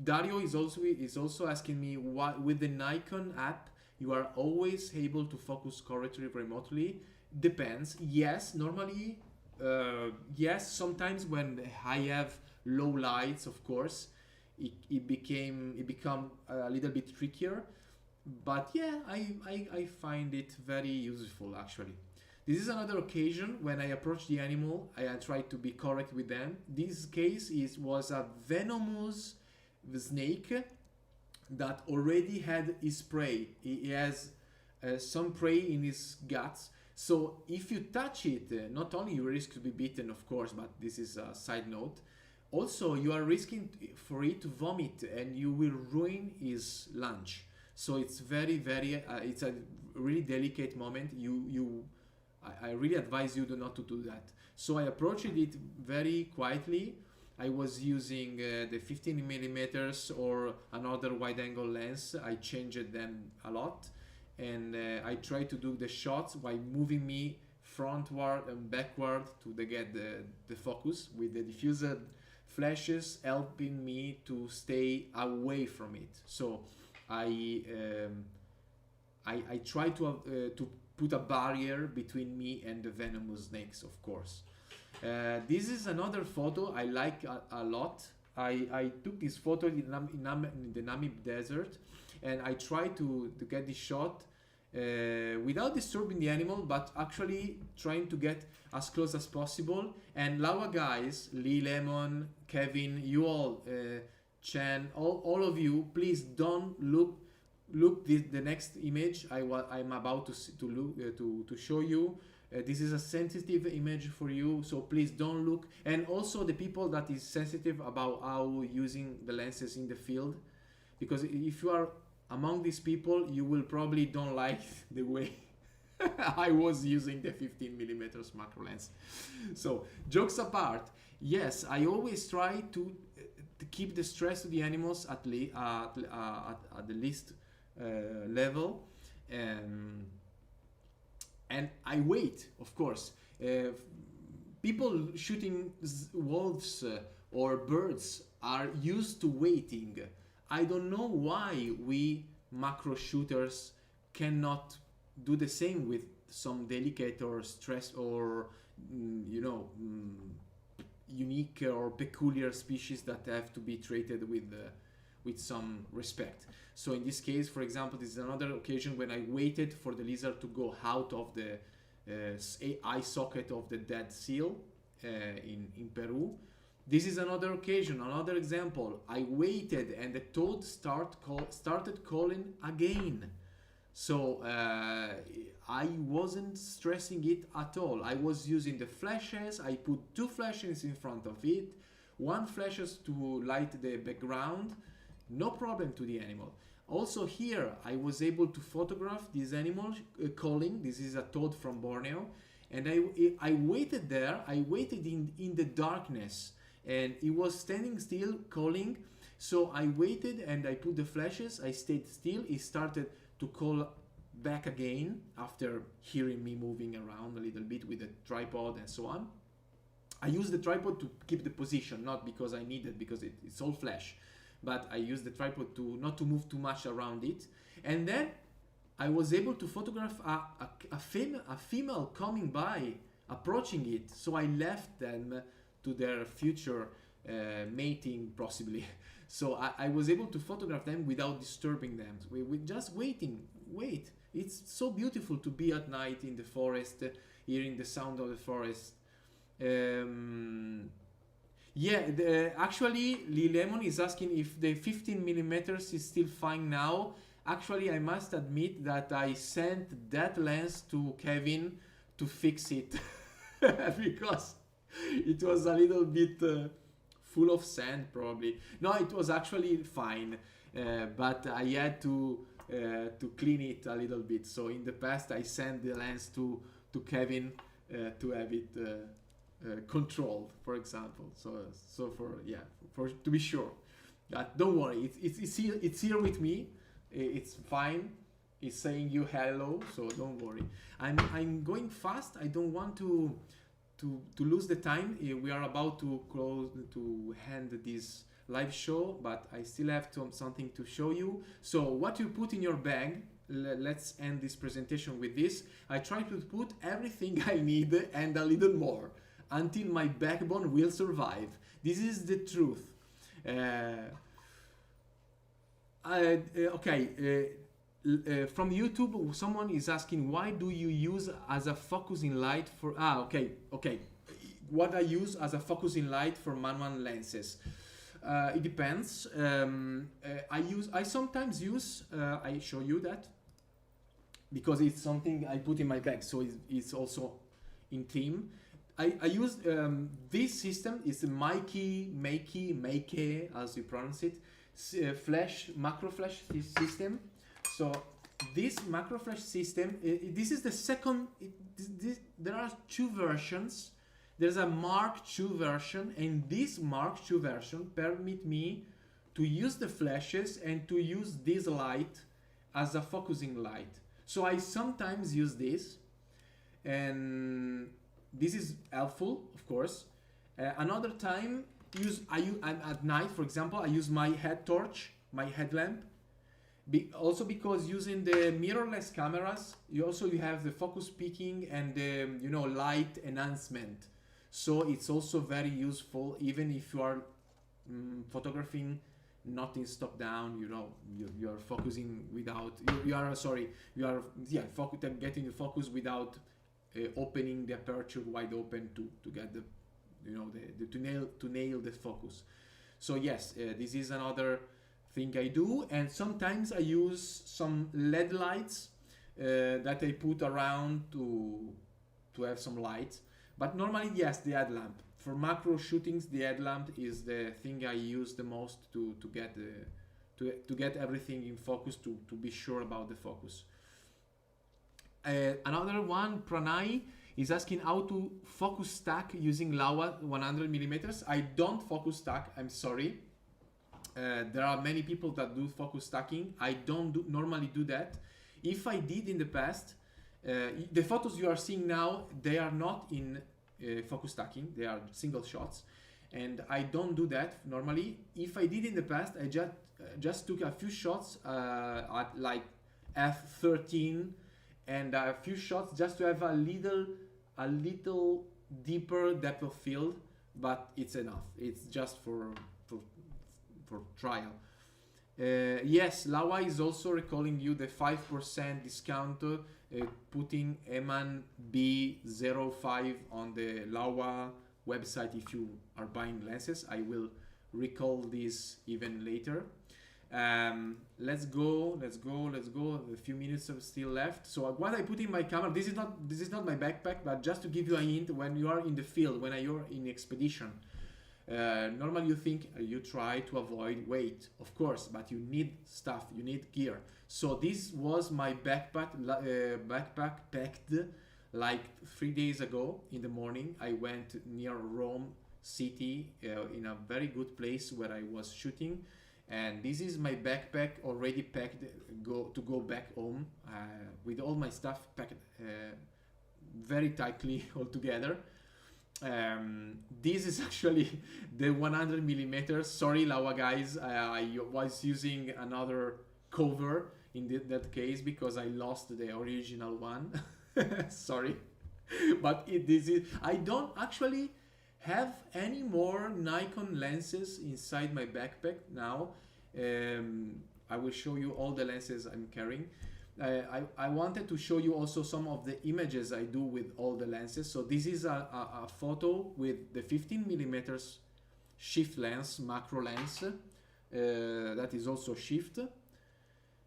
Dario is also asking me, what with the Nikon app you are always able to focus correctly remotely? Depends. Yes, normally, yes. Sometimes when I have low lights, of course, it become a little bit trickier. But yeah, I find it very useful, actually. This is another occasion when I approach the animal. I try to be correct with them. This case was a venomous snake that already had his prey. He has some prey in his guts. So if you touch it, not only you risk to be bitten, of course, but this is a side note. Also, you are risking for it to vomit, and you will ruin his lunch. So it's very, it's a really delicate moment. I really advise you not to do that. So I approached it very quietly. I was using the 15 millimeters or another wide angle lens. I changed them a lot, and I tried to do the shots while moving me frontward and backward to get the focus, with the diffused flashes helping me to stay away from it. So I try to put a barrier between me and the venomous snakes, of course. This is another photo I like a lot. I took this photo in the Namib desert, and I tried to get this shot without disturbing the animal, but actually trying to get as close as possible. And Laowa guys, Lee, Lemon, Kevin, you all, Chan, all of you, please don't look the next image I'm about to show you. This is a sensitive image for you, so please don't look. And also the people that is sensitive about how using the lenses in the field, because if you are among these people, you will probably don't like the way I was using the 15mm macro lens. So jokes apart, yes, I always try to keep the stress to the animals at the least level, and I wait, of course. People shooting wolves or birds are used to waiting. I don't know why we macro shooters cannot do the same with some delicate or stress or unique or peculiar species that have to be treated with some respect. So in this case, for example, this is another occasion when I waited for the lizard to go out of the eye socket of the dead seal in Peru. This is another occasion, another example. I waited and the toad started calling again. So I wasn't stressing it at all. I was using the flashes. I put 2 flashes in front of it, 1 flashes to light the background, no problem to the animal. Also here, I was able to photograph this animal calling. This is a toad from Borneo. And I waited there, I waited in the darkness, and it was standing still calling. So I waited and I put the flashes, I stayed still. It started to call back again after hearing me moving around a little bit with the tripod and so on. I used the tripod to keep the position, not because I needed, because it's all flash, but I used the tripod to not to move too much around it. And then I was able to photograph a female coming by, approaching it. So I left them to their future mating, possibly. So I was able to photograph them without disturbing them. We just wait. It's so beautiful to be at night in the forest, hearing the sound of the forest. Actually, Lee Lemon is asking if the 15mm is still fine now. Actually, I must admit that I sent that lens to Kevin to fix it because it was a little bit full of sand, probably. No, it was actually fine, but I had to clean it a little bit. So in the past, I sent the lens to Kevin to have it controlled, for example. So for to be sure. Don't worry, it's here with me. It's fine. It's saying you hello, so don't worry. I'm going fast. I don't want to lose the time. We are about to end this live show, but I still have something to show you. So what you put in your bag, let's end this presentation with this. I try to put everything I need and a little more until my backbone will survive. This is the truth. From YouTube, someone is asking, why do you use as a focusing light for... What I use as a focusing light for manual lenses. It depends. I sometimes use, I show you that, because it's something I put in my bag, so it's also in theme. I use this system, is the Makey, as you pronounce it, macro flash system. So this macro flash system, this is the second. There are 2 versions. There's a Mark II version, and this Mark II version permit me to use the flashes and to use this light as a focusing light. So I sometimes use this, and this is helpful, of course. Another time, at night, for example, I use my head torch, my headlamp. Also because using the mirrorless cameras, you have the focus peaking and the light enhancement. So it's also very useful even if you are photographing not in stop down, you know, you're focusing without, you are, sorry, you are, yeah, getting the focus without opening the aperture wide open to get the, you know, to nail the focus. So yes, this is another thing I do, and sometimes I use some LED lights that I put around to have some light. But normally, yes, the headlamp. For macro shootings, the headlamp is the thing I use the most to get everything in focus, to be sure about the focus. Another one, Pranay, is asking how to focus stack using Laowa 100 millimeters. I don't focus stack, I'm sorry. There are many people that do focus stacking. I don't normally do that. If I did in the past, the photos you are seeing now, they are not in focus stacking, they are single shots, and I don't do that normally. If I did in the past, I just took a few shots at like f13 and a few shots just to have a little deeper depth of field, but it's enough. It's just for trial. Yes, Laowa is also recalling you the 5% discount, putting Eman B05 on the Laowa website if you are buying lenses. I will recall this even later. Let's go. A few minutes are still left. So what I put in my camera, this is not my backpack, but just to give you a hint, when you are in the field, when you're in expedition, normally you try to avoid weight, of course, but you need stuff, you need gear. So this was my backpack packed like 3 days ago in the morning. I went near Rome city in a very good place where I was shooting, and this is my backpack already packed to go back home with all my stuff packed very tightly all together. This is actually the 100 millimeters. Sorry, Laowa guys, I was using another cover in that case because I lost the original one. Sorry, but I don't actually have any more Nikon lenses inside my backpack now. I will show you all the lenses I'm carrying. I wanted to show you also some of the images I do with all the lenses. So this is a photo with the 15 millimeters shift lens, macro lens, that is also shift.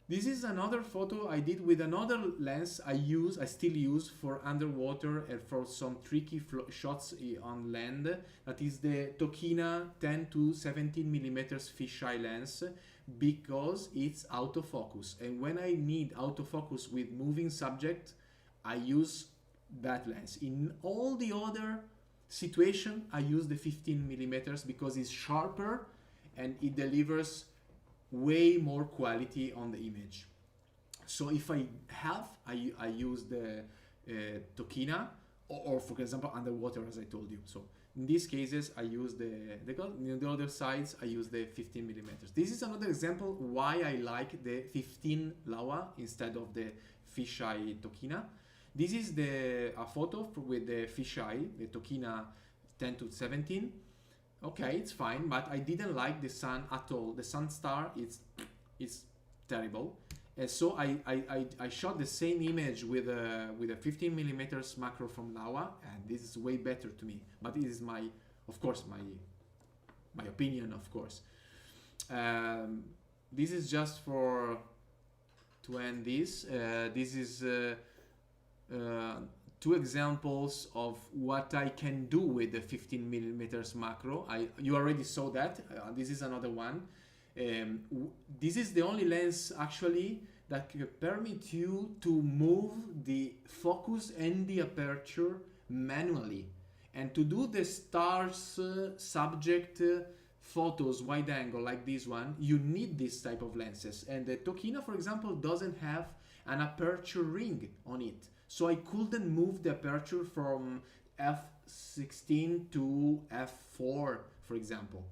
This is another photo I did with another lens I still use for underwater and for some tricky shots on land. That is the Tokina 10 to 17 millimeters fisheye lens, because it's autofocus, and when I need autofocus with moving subject, I use that lens. In all the other situation, I use the 15 millimeters because it's sharper and it delivers way more quality on the image. So if I use the Tokina, or for example underwater, as I told you. So in these cases I use the other sides I use the 15 millimeters. This is another example why I like the 15 Laowa instead of the fisheye Tokina. This is a photo with the fisheye, the Tokina 10 to 17. Okay, it's fine, but I didn't like the sun at all. The sun star is terrible. And so I shot the same image with a 15 millimeters macro from Laowa, and this is way better to me. But it is my opinion, of course. This is just to end this. This is two examples of what I can do with the 15 millimeters macro. You already saw that. This is another one. This is the only lens actually that can permit you to move the focus and the aperture manually, and to do the stars subject photos wide angle like this one, you need this type of lenses. And the Tokina, for example, doesn't have an aperture ring on it, so I couldn't move the aperture from f16 to f4, for example.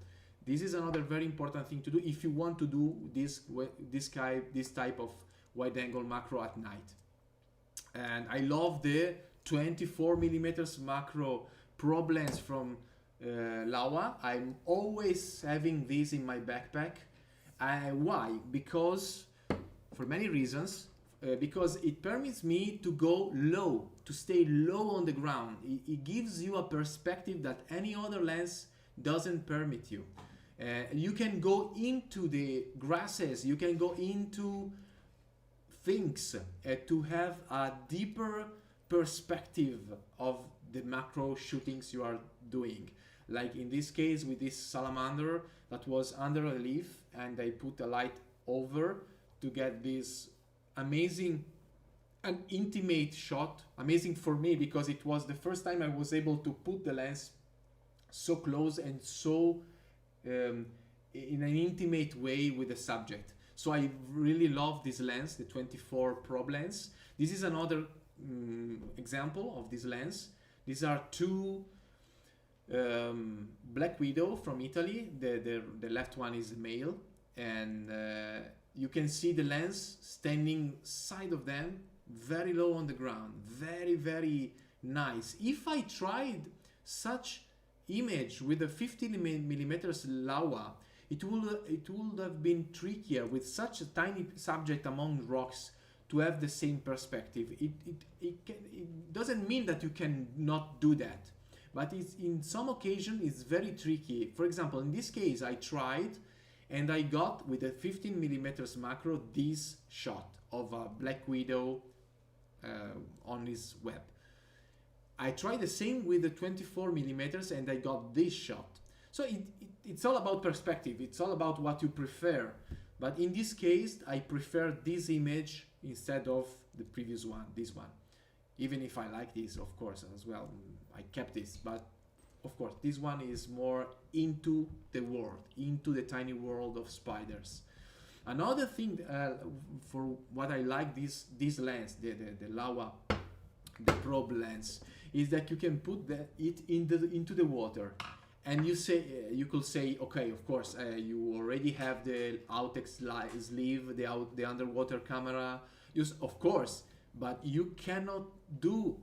This is another very important thing to do if you want to do this type of wide angle macro at night. And I love the 24 millimeters macro probe lens from Laowa. I'm always having this in my backpack. Why? Because for many reasons. Because it permits me to go low, to stay low on the ground. It gives you a perspective that any other lens doesn't permit you. You can go into the grasses, you can go into things to have a deeper perspective of the macro shootings you are doing. Like in this case with this salamander that was under a leaf, and I put a light over to get this amazing and intimate shot. Amazing for me because it was the first time I was able to put the lens so close and so in an intimate way with the subject. So I really love this lens, the 24 probe lens. This is another example of this lens. These are two Black Widow from Italy. The left one is male, and you can see the lens standing side of them, very low on the ground, very, very nice. If I tried such image with a 15 millimeters Laowa, it would have been trickier with such a tiny subject among rocks to have the same perspective. It doesn't mean that you can not do that, but it's, in some occasion it's very tricky. For example, in this case I tried, and I got with a 15 millimeters macro this shot of a Black Widow on his web. I tried the same with the 24 millimeters and I got this shot. So it's all about perspective. It's all about what you prefer. But in this case, I prefer this image instead of the previous one, this one. Even if I like this, of course, as well. I kept this, but of course, this one is more into the world, into the tiny world of spiders. Another thing for what I like this lens, the Laowa, the probe lens, is that you can put it into the water, and you could say, okay, of course, you already have the Outex sleeve, the underwater camera, of course, but you cannot do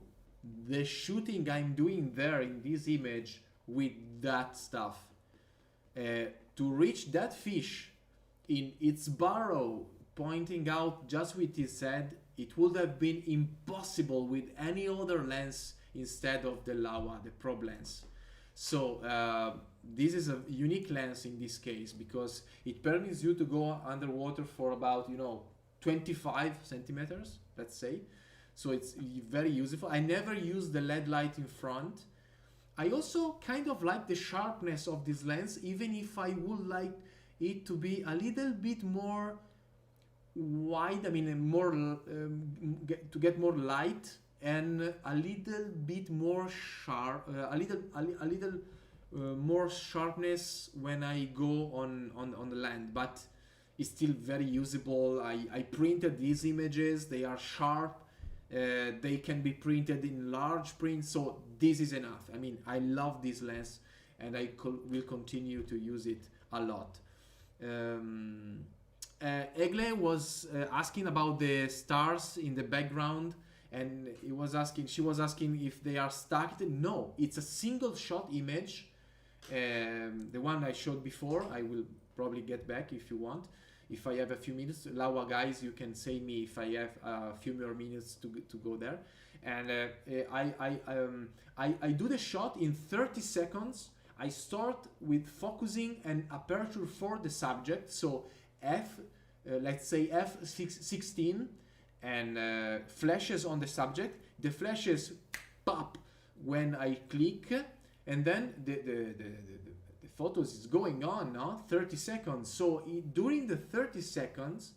the shooting I'm doing there in this image with that stuff. To reach that fish in its burrow, pointing out just with his head, it would have been impossible with any other lens instead of the Laowa, the probe lens. So this is a unique lens in this case because it permits you to go underwater for about 25 centimeters, let's say. So it's very useful. I never use the LED light in front. I also kind of like the sharpness of this lens, even if I would like it to be a little bit more wide, I mean more to get more light and a little bit more sharp, a little more sharpness when I go on the land, but it's still very usable. I printed these images, they are sharp. They can be printed in large print, so this is enough. I mean, I love this lens and I will continue to use it a lot. Egle was asking about the stars in the background, and she was asking if they are stacked. No, it's a single shot image. The one I showed before, I will probably get back if you want. If I have a few minutes, Laowa guys, you can say me if I have a few more minutes to go there. And I do the shot in 30 seconds. I start with focusing and aperture for the subject. So let's say f16, and flashes on the subject. The flashes pop when I click, and then the photos is going on now 30 seconds. So during the 30 seconds,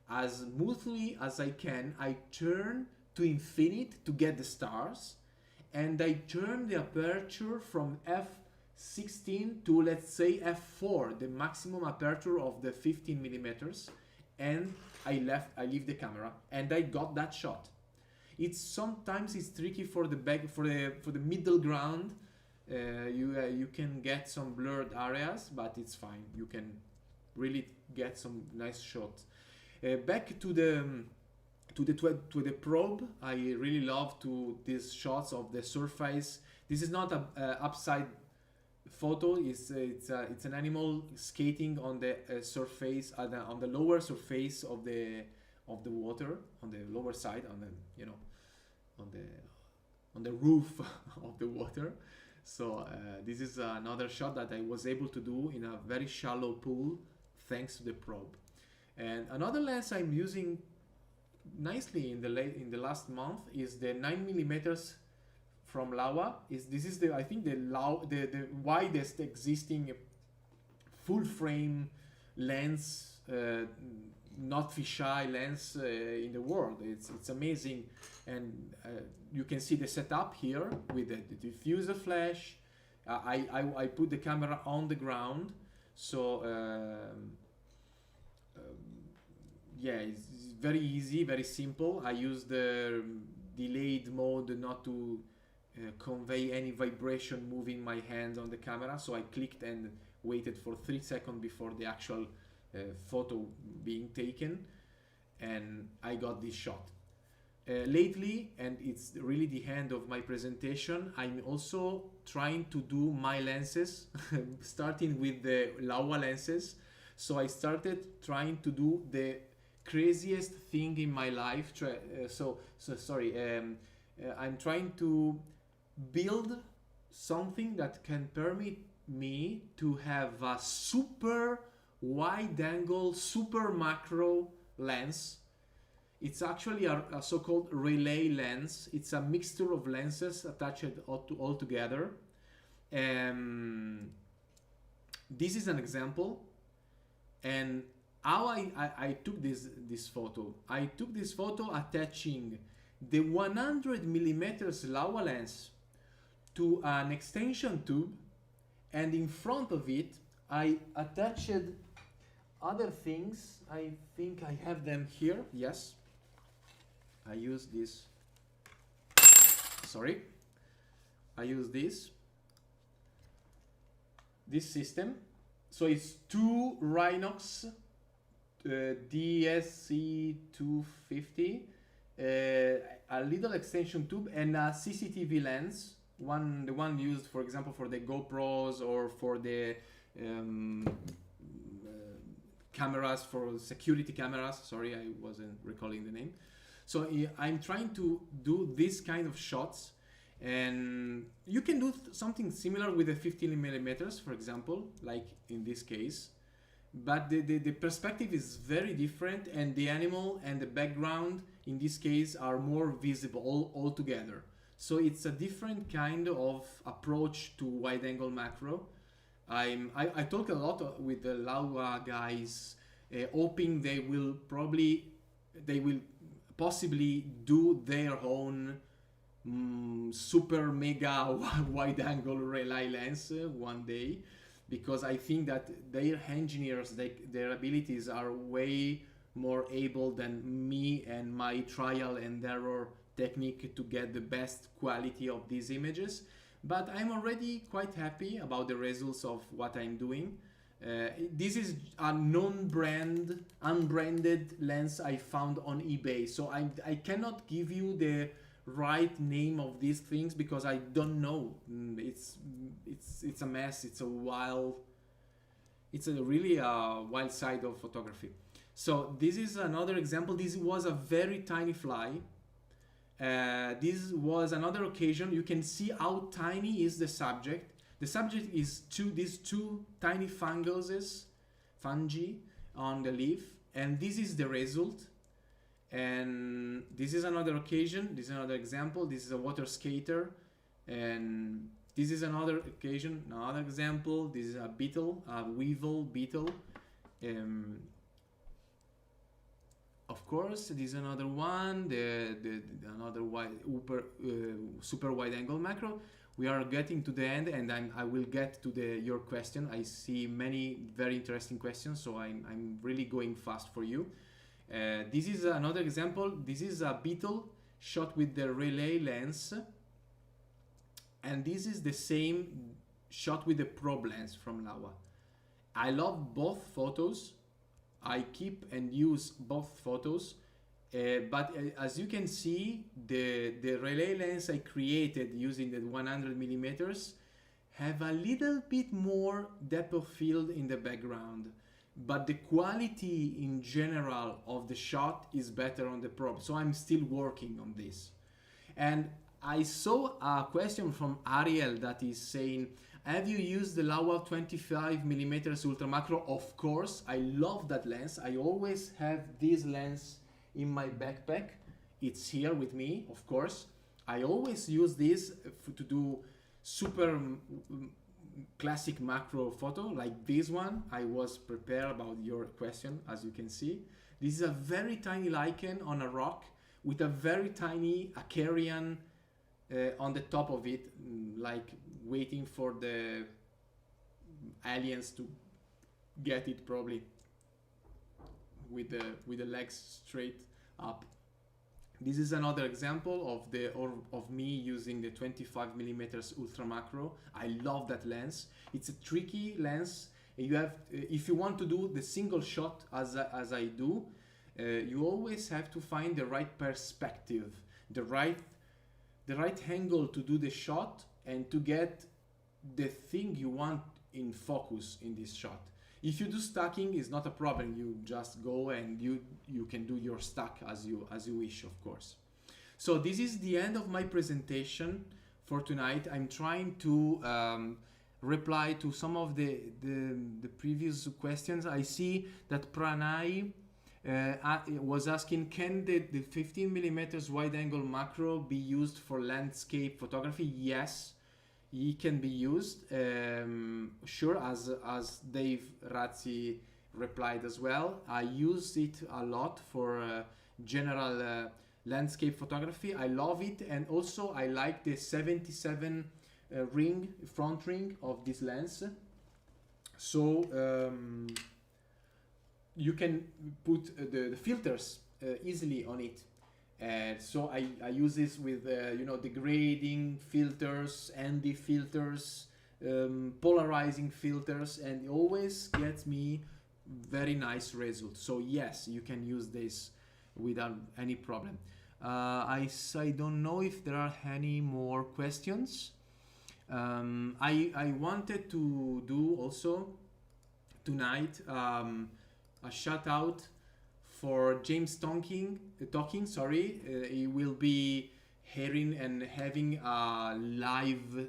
as smoothly as I can, I turn to infinite to get the stars, and I turn the aperture from f16 to, let's say, f4, the maximum aperture of the 15 millimeters, and I leave the camera and I got that shot. Sometimes it's tricky for the middle ground. You can get some blurred areas, but it's fine. You can really get some nice shots. Back to the probe, I really love these shots of the surface, This is not a upside photo. It's an animal skating on the surface, on the lower surface of the water, on the lower side, on the, you know, on the roof of the water. So this is another shot that I was able to do in a very shallow pool thanks to the probe. And another lens I'm using nicely in the last month is the 9mm from Laowa. This is I think the widest existing full frame lens, not fisheye lens in the world. It's amazing, and you can see the setup here with the diffuser flash. I put the camera on the ground, so yeah, it's very easy, very simple. I use the delayed mode not to convey any vibration moving my hand on the camera, so I clicked and waited for 3 seconds before the actual photo being taken, and I got this shot. Lately, and it's really the end of my presentation, I'm also trying to do my lenses, starting with the Laowa lenses. So I started trying to do the craziest thing in my life. I'm trying to build something that can permit me to have a super wide angle, super macro lens. It's actually a so-called relay lens. It's a mixture of lenses attached all together. This is an example. And how I took this photo. I took this photo attaching the 100mm Laowa lens to an extension tube, and in front of it I attached other things. I think I have them here. Yes, I use this. Sorry, I use this system. So it's two Rhinox DSC250, a little extension tube, and a CCTV lens. The one used, for example, for the GoPros or for the cameras, for security cameras. Sorry, I wasn't recalling the name. So I'm trying to do this kind of shots, and you can do something similar with the 15mm, for example, like in this case. But the perspective is very different, and the animal and the background in this case are more visible all together. So it's a different kind of approach to wide angle macro. I talk a lot with the Laowa guys, hoping they will possibly do their own super mega wide angle relay lens one day, because I think that their engineers, their abilities are way more able than me and my trial and error technique to get the best quality of these images. But I'm already quite happy about the results of what I'm doing. This is a unbranded lens I found on eBay, so I cannot give you the right name of these things because I don't know. It's a mess. It's really a wild side of photography. So this is another example. This was a very tiny fly. This was another occasion. You can see how tiny is the subject. The subject is these two tiny fungi on the leaf, and this is the result. And this is another occasion. This is another example. This is a water skater, and this is another occasion, another example. This is a beetle, a weevil beetle. Of course, this is another one, another super wide angle macro. We are getting to the end, and I will get to your question. I see many very interesting questions, so I'm really going fast for you. This is another example. This is a beetle shot with the relay lens, and this is the same shot with the probe lens from Laowa. I love both photos. I keep and use both photos. As you can see, the relay lens I created using the 100 millimeters have a little bit more depth of field in the background, but the quality in general of the shot is better on the probe. So I'm still working on this. And I saw a question from Ariel that is saying, have you used the Laowa 25 millimeters ultra macro? Of course, I love that lens. I always have this lens in my backpack. It's here with me, of course. I always use this to do super classic macro photo like this one. I was prepared about your question, as you can see. This is a very tiny lichen on a rock with a very tiny acarian on the top of it, like waiting for the aliens to get it, probably with the legs straight up. This is another example of me using the 25 millimeters ultra macro. I love that lens. It's a tricky lens. You have, if you want to do the single shot as I do, you always have to find the right perspective, the right angle to do the shot and to get the thing you want in focus in this shot. If you do stacking, it's not a problem. You just go and you can do your stack as you wish, of course. So this is the end of my presentation for tonight. I'm trying to reply to some of the previous questions. I see that Pranay was asking, can the 15 millimeters wide angle macro be used for landscape photography? Yes, it can be used, sure, as Dave Razzi replied as well. I use it a lot for general landscape photography. I love it, and also I like the 77 front ring of this lens. So you can put the filters easily on it. So I use this with degrading filters, ND filters, polarizing filters, and it always gets me very nice results. So yes, you can use this without any problem. I don't know if there are any more questions. I wanted to do also tonight a shout out for James talking. He will be hearing and having a live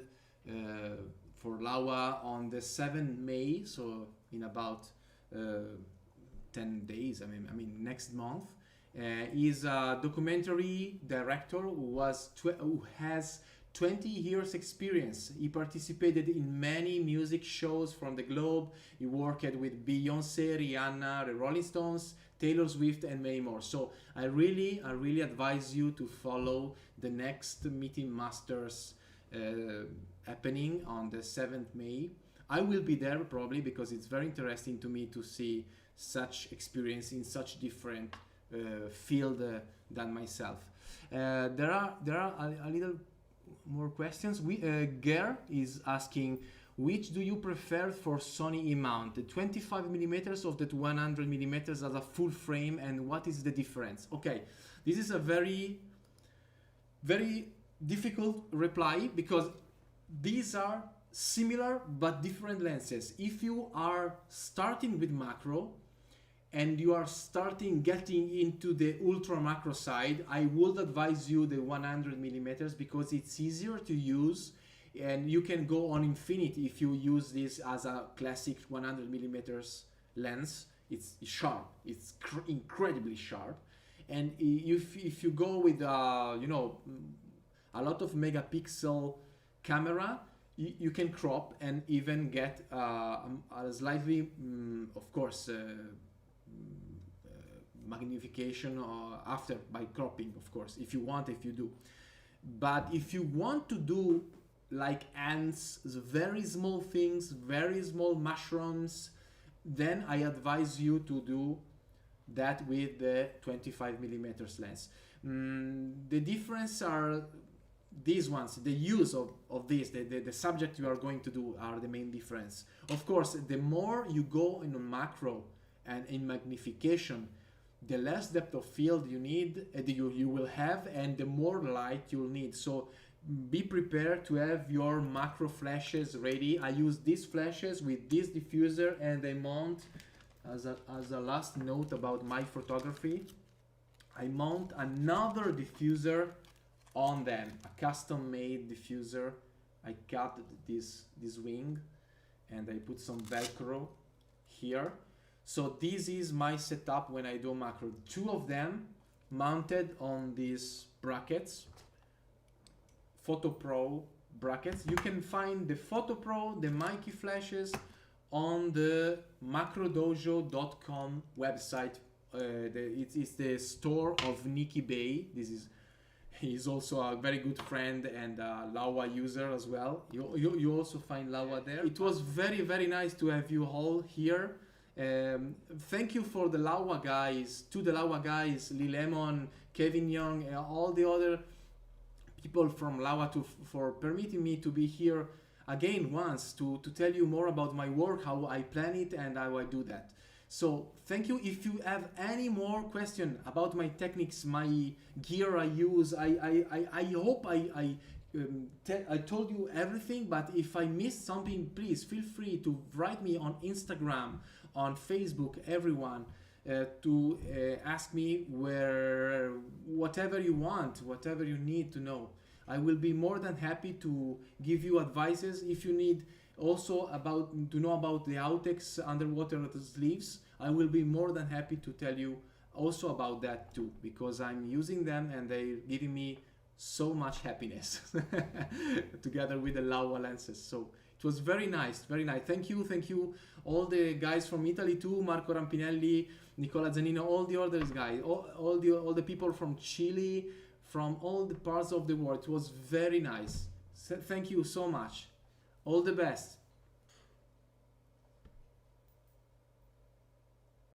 for Laowa on the 7th May, so in about 10 days. I mean next month. He's a documentary director who has 20 years experience. He participated in many music shows from the globe. He worked with Beyonce, Rihanna, the Rolling Stones, Taylor Swift, and many more. So I really advise you to follow the next Meeting Masters happening on the 7th May. I will be there probably because it's very interesting to me to see such experience in such different field than myself. There are a little more questions. Ger is asking, which do you prefer for Sony E-mount, the 25 millimeters or the 100 millimeters as a full frame, and what is the difference? Okay, this is a very difficult reply because these are similar but different lenses. If you are starting with macro and you are getting into the ultra macro side, I would advise you the 100 millimeters because it's easier to use and you can go on infinity if you use this as a classic 100 millimeters lens. It's sharp, it's incredibly sharp. And if you go with a lot of megapixel camera, you can crop and even get a slightly, of course, magnification after by cropping, of course, if you do. But if you want to do like ants, very small things, very small mushrooms, then I advise you to do that with the 25 millimeters lens. The difference are these ones, the use of this, the subject you are going to do are the main difference. Of course, the more you go in macro and in magnification, the less depth of field you need, you will have, and the more light you'll need. So be prepared to have your macro flashes ready. I use these flashes with this diffuser, and I mount, as a last note about my photography, I mount another diffuser on them, a custom made diffuser. I cut this wing and I put some Velcro here. So this is my setup when I do macro. Two of them mounted on these brackets, Photo Pro brackets. You can find the Photo Pro, the Mikey flashes on the macrodojo.com website. It's the store of Nicky Bay. He's also a very good friend and a Laowa user as well. You also find Laowa there. It was very, very nice to have you all here. Thank you for the Laowa guys, Lee Lemon, Kevin Young, and all the other people from Laowa for permitting me to be here again once to tell you more about my work, how I plan it and how I do that. So thank you. If you have any more question about my techniques, my gear I use, I hope I told you everything, but if I missed something, please feel free to write me on Instagram, on Facebook, everyone, to ask me whatever you want, whatever you need to know. I will be more than happy to give you advices. If you need also to know about the Autex underwater sleeves, I will be more than happy to tell you also about that too, because I'm using them and they're giving me so much happiness together with the Laowa lenses. So it was very nice, very nice. Thank you all the guys from Italy too, Marco Rampinelli, Nicola Zanino, all the others guys, all the people from Chile, from all the parts of the world. It was very nice. Thank you so much. All the best.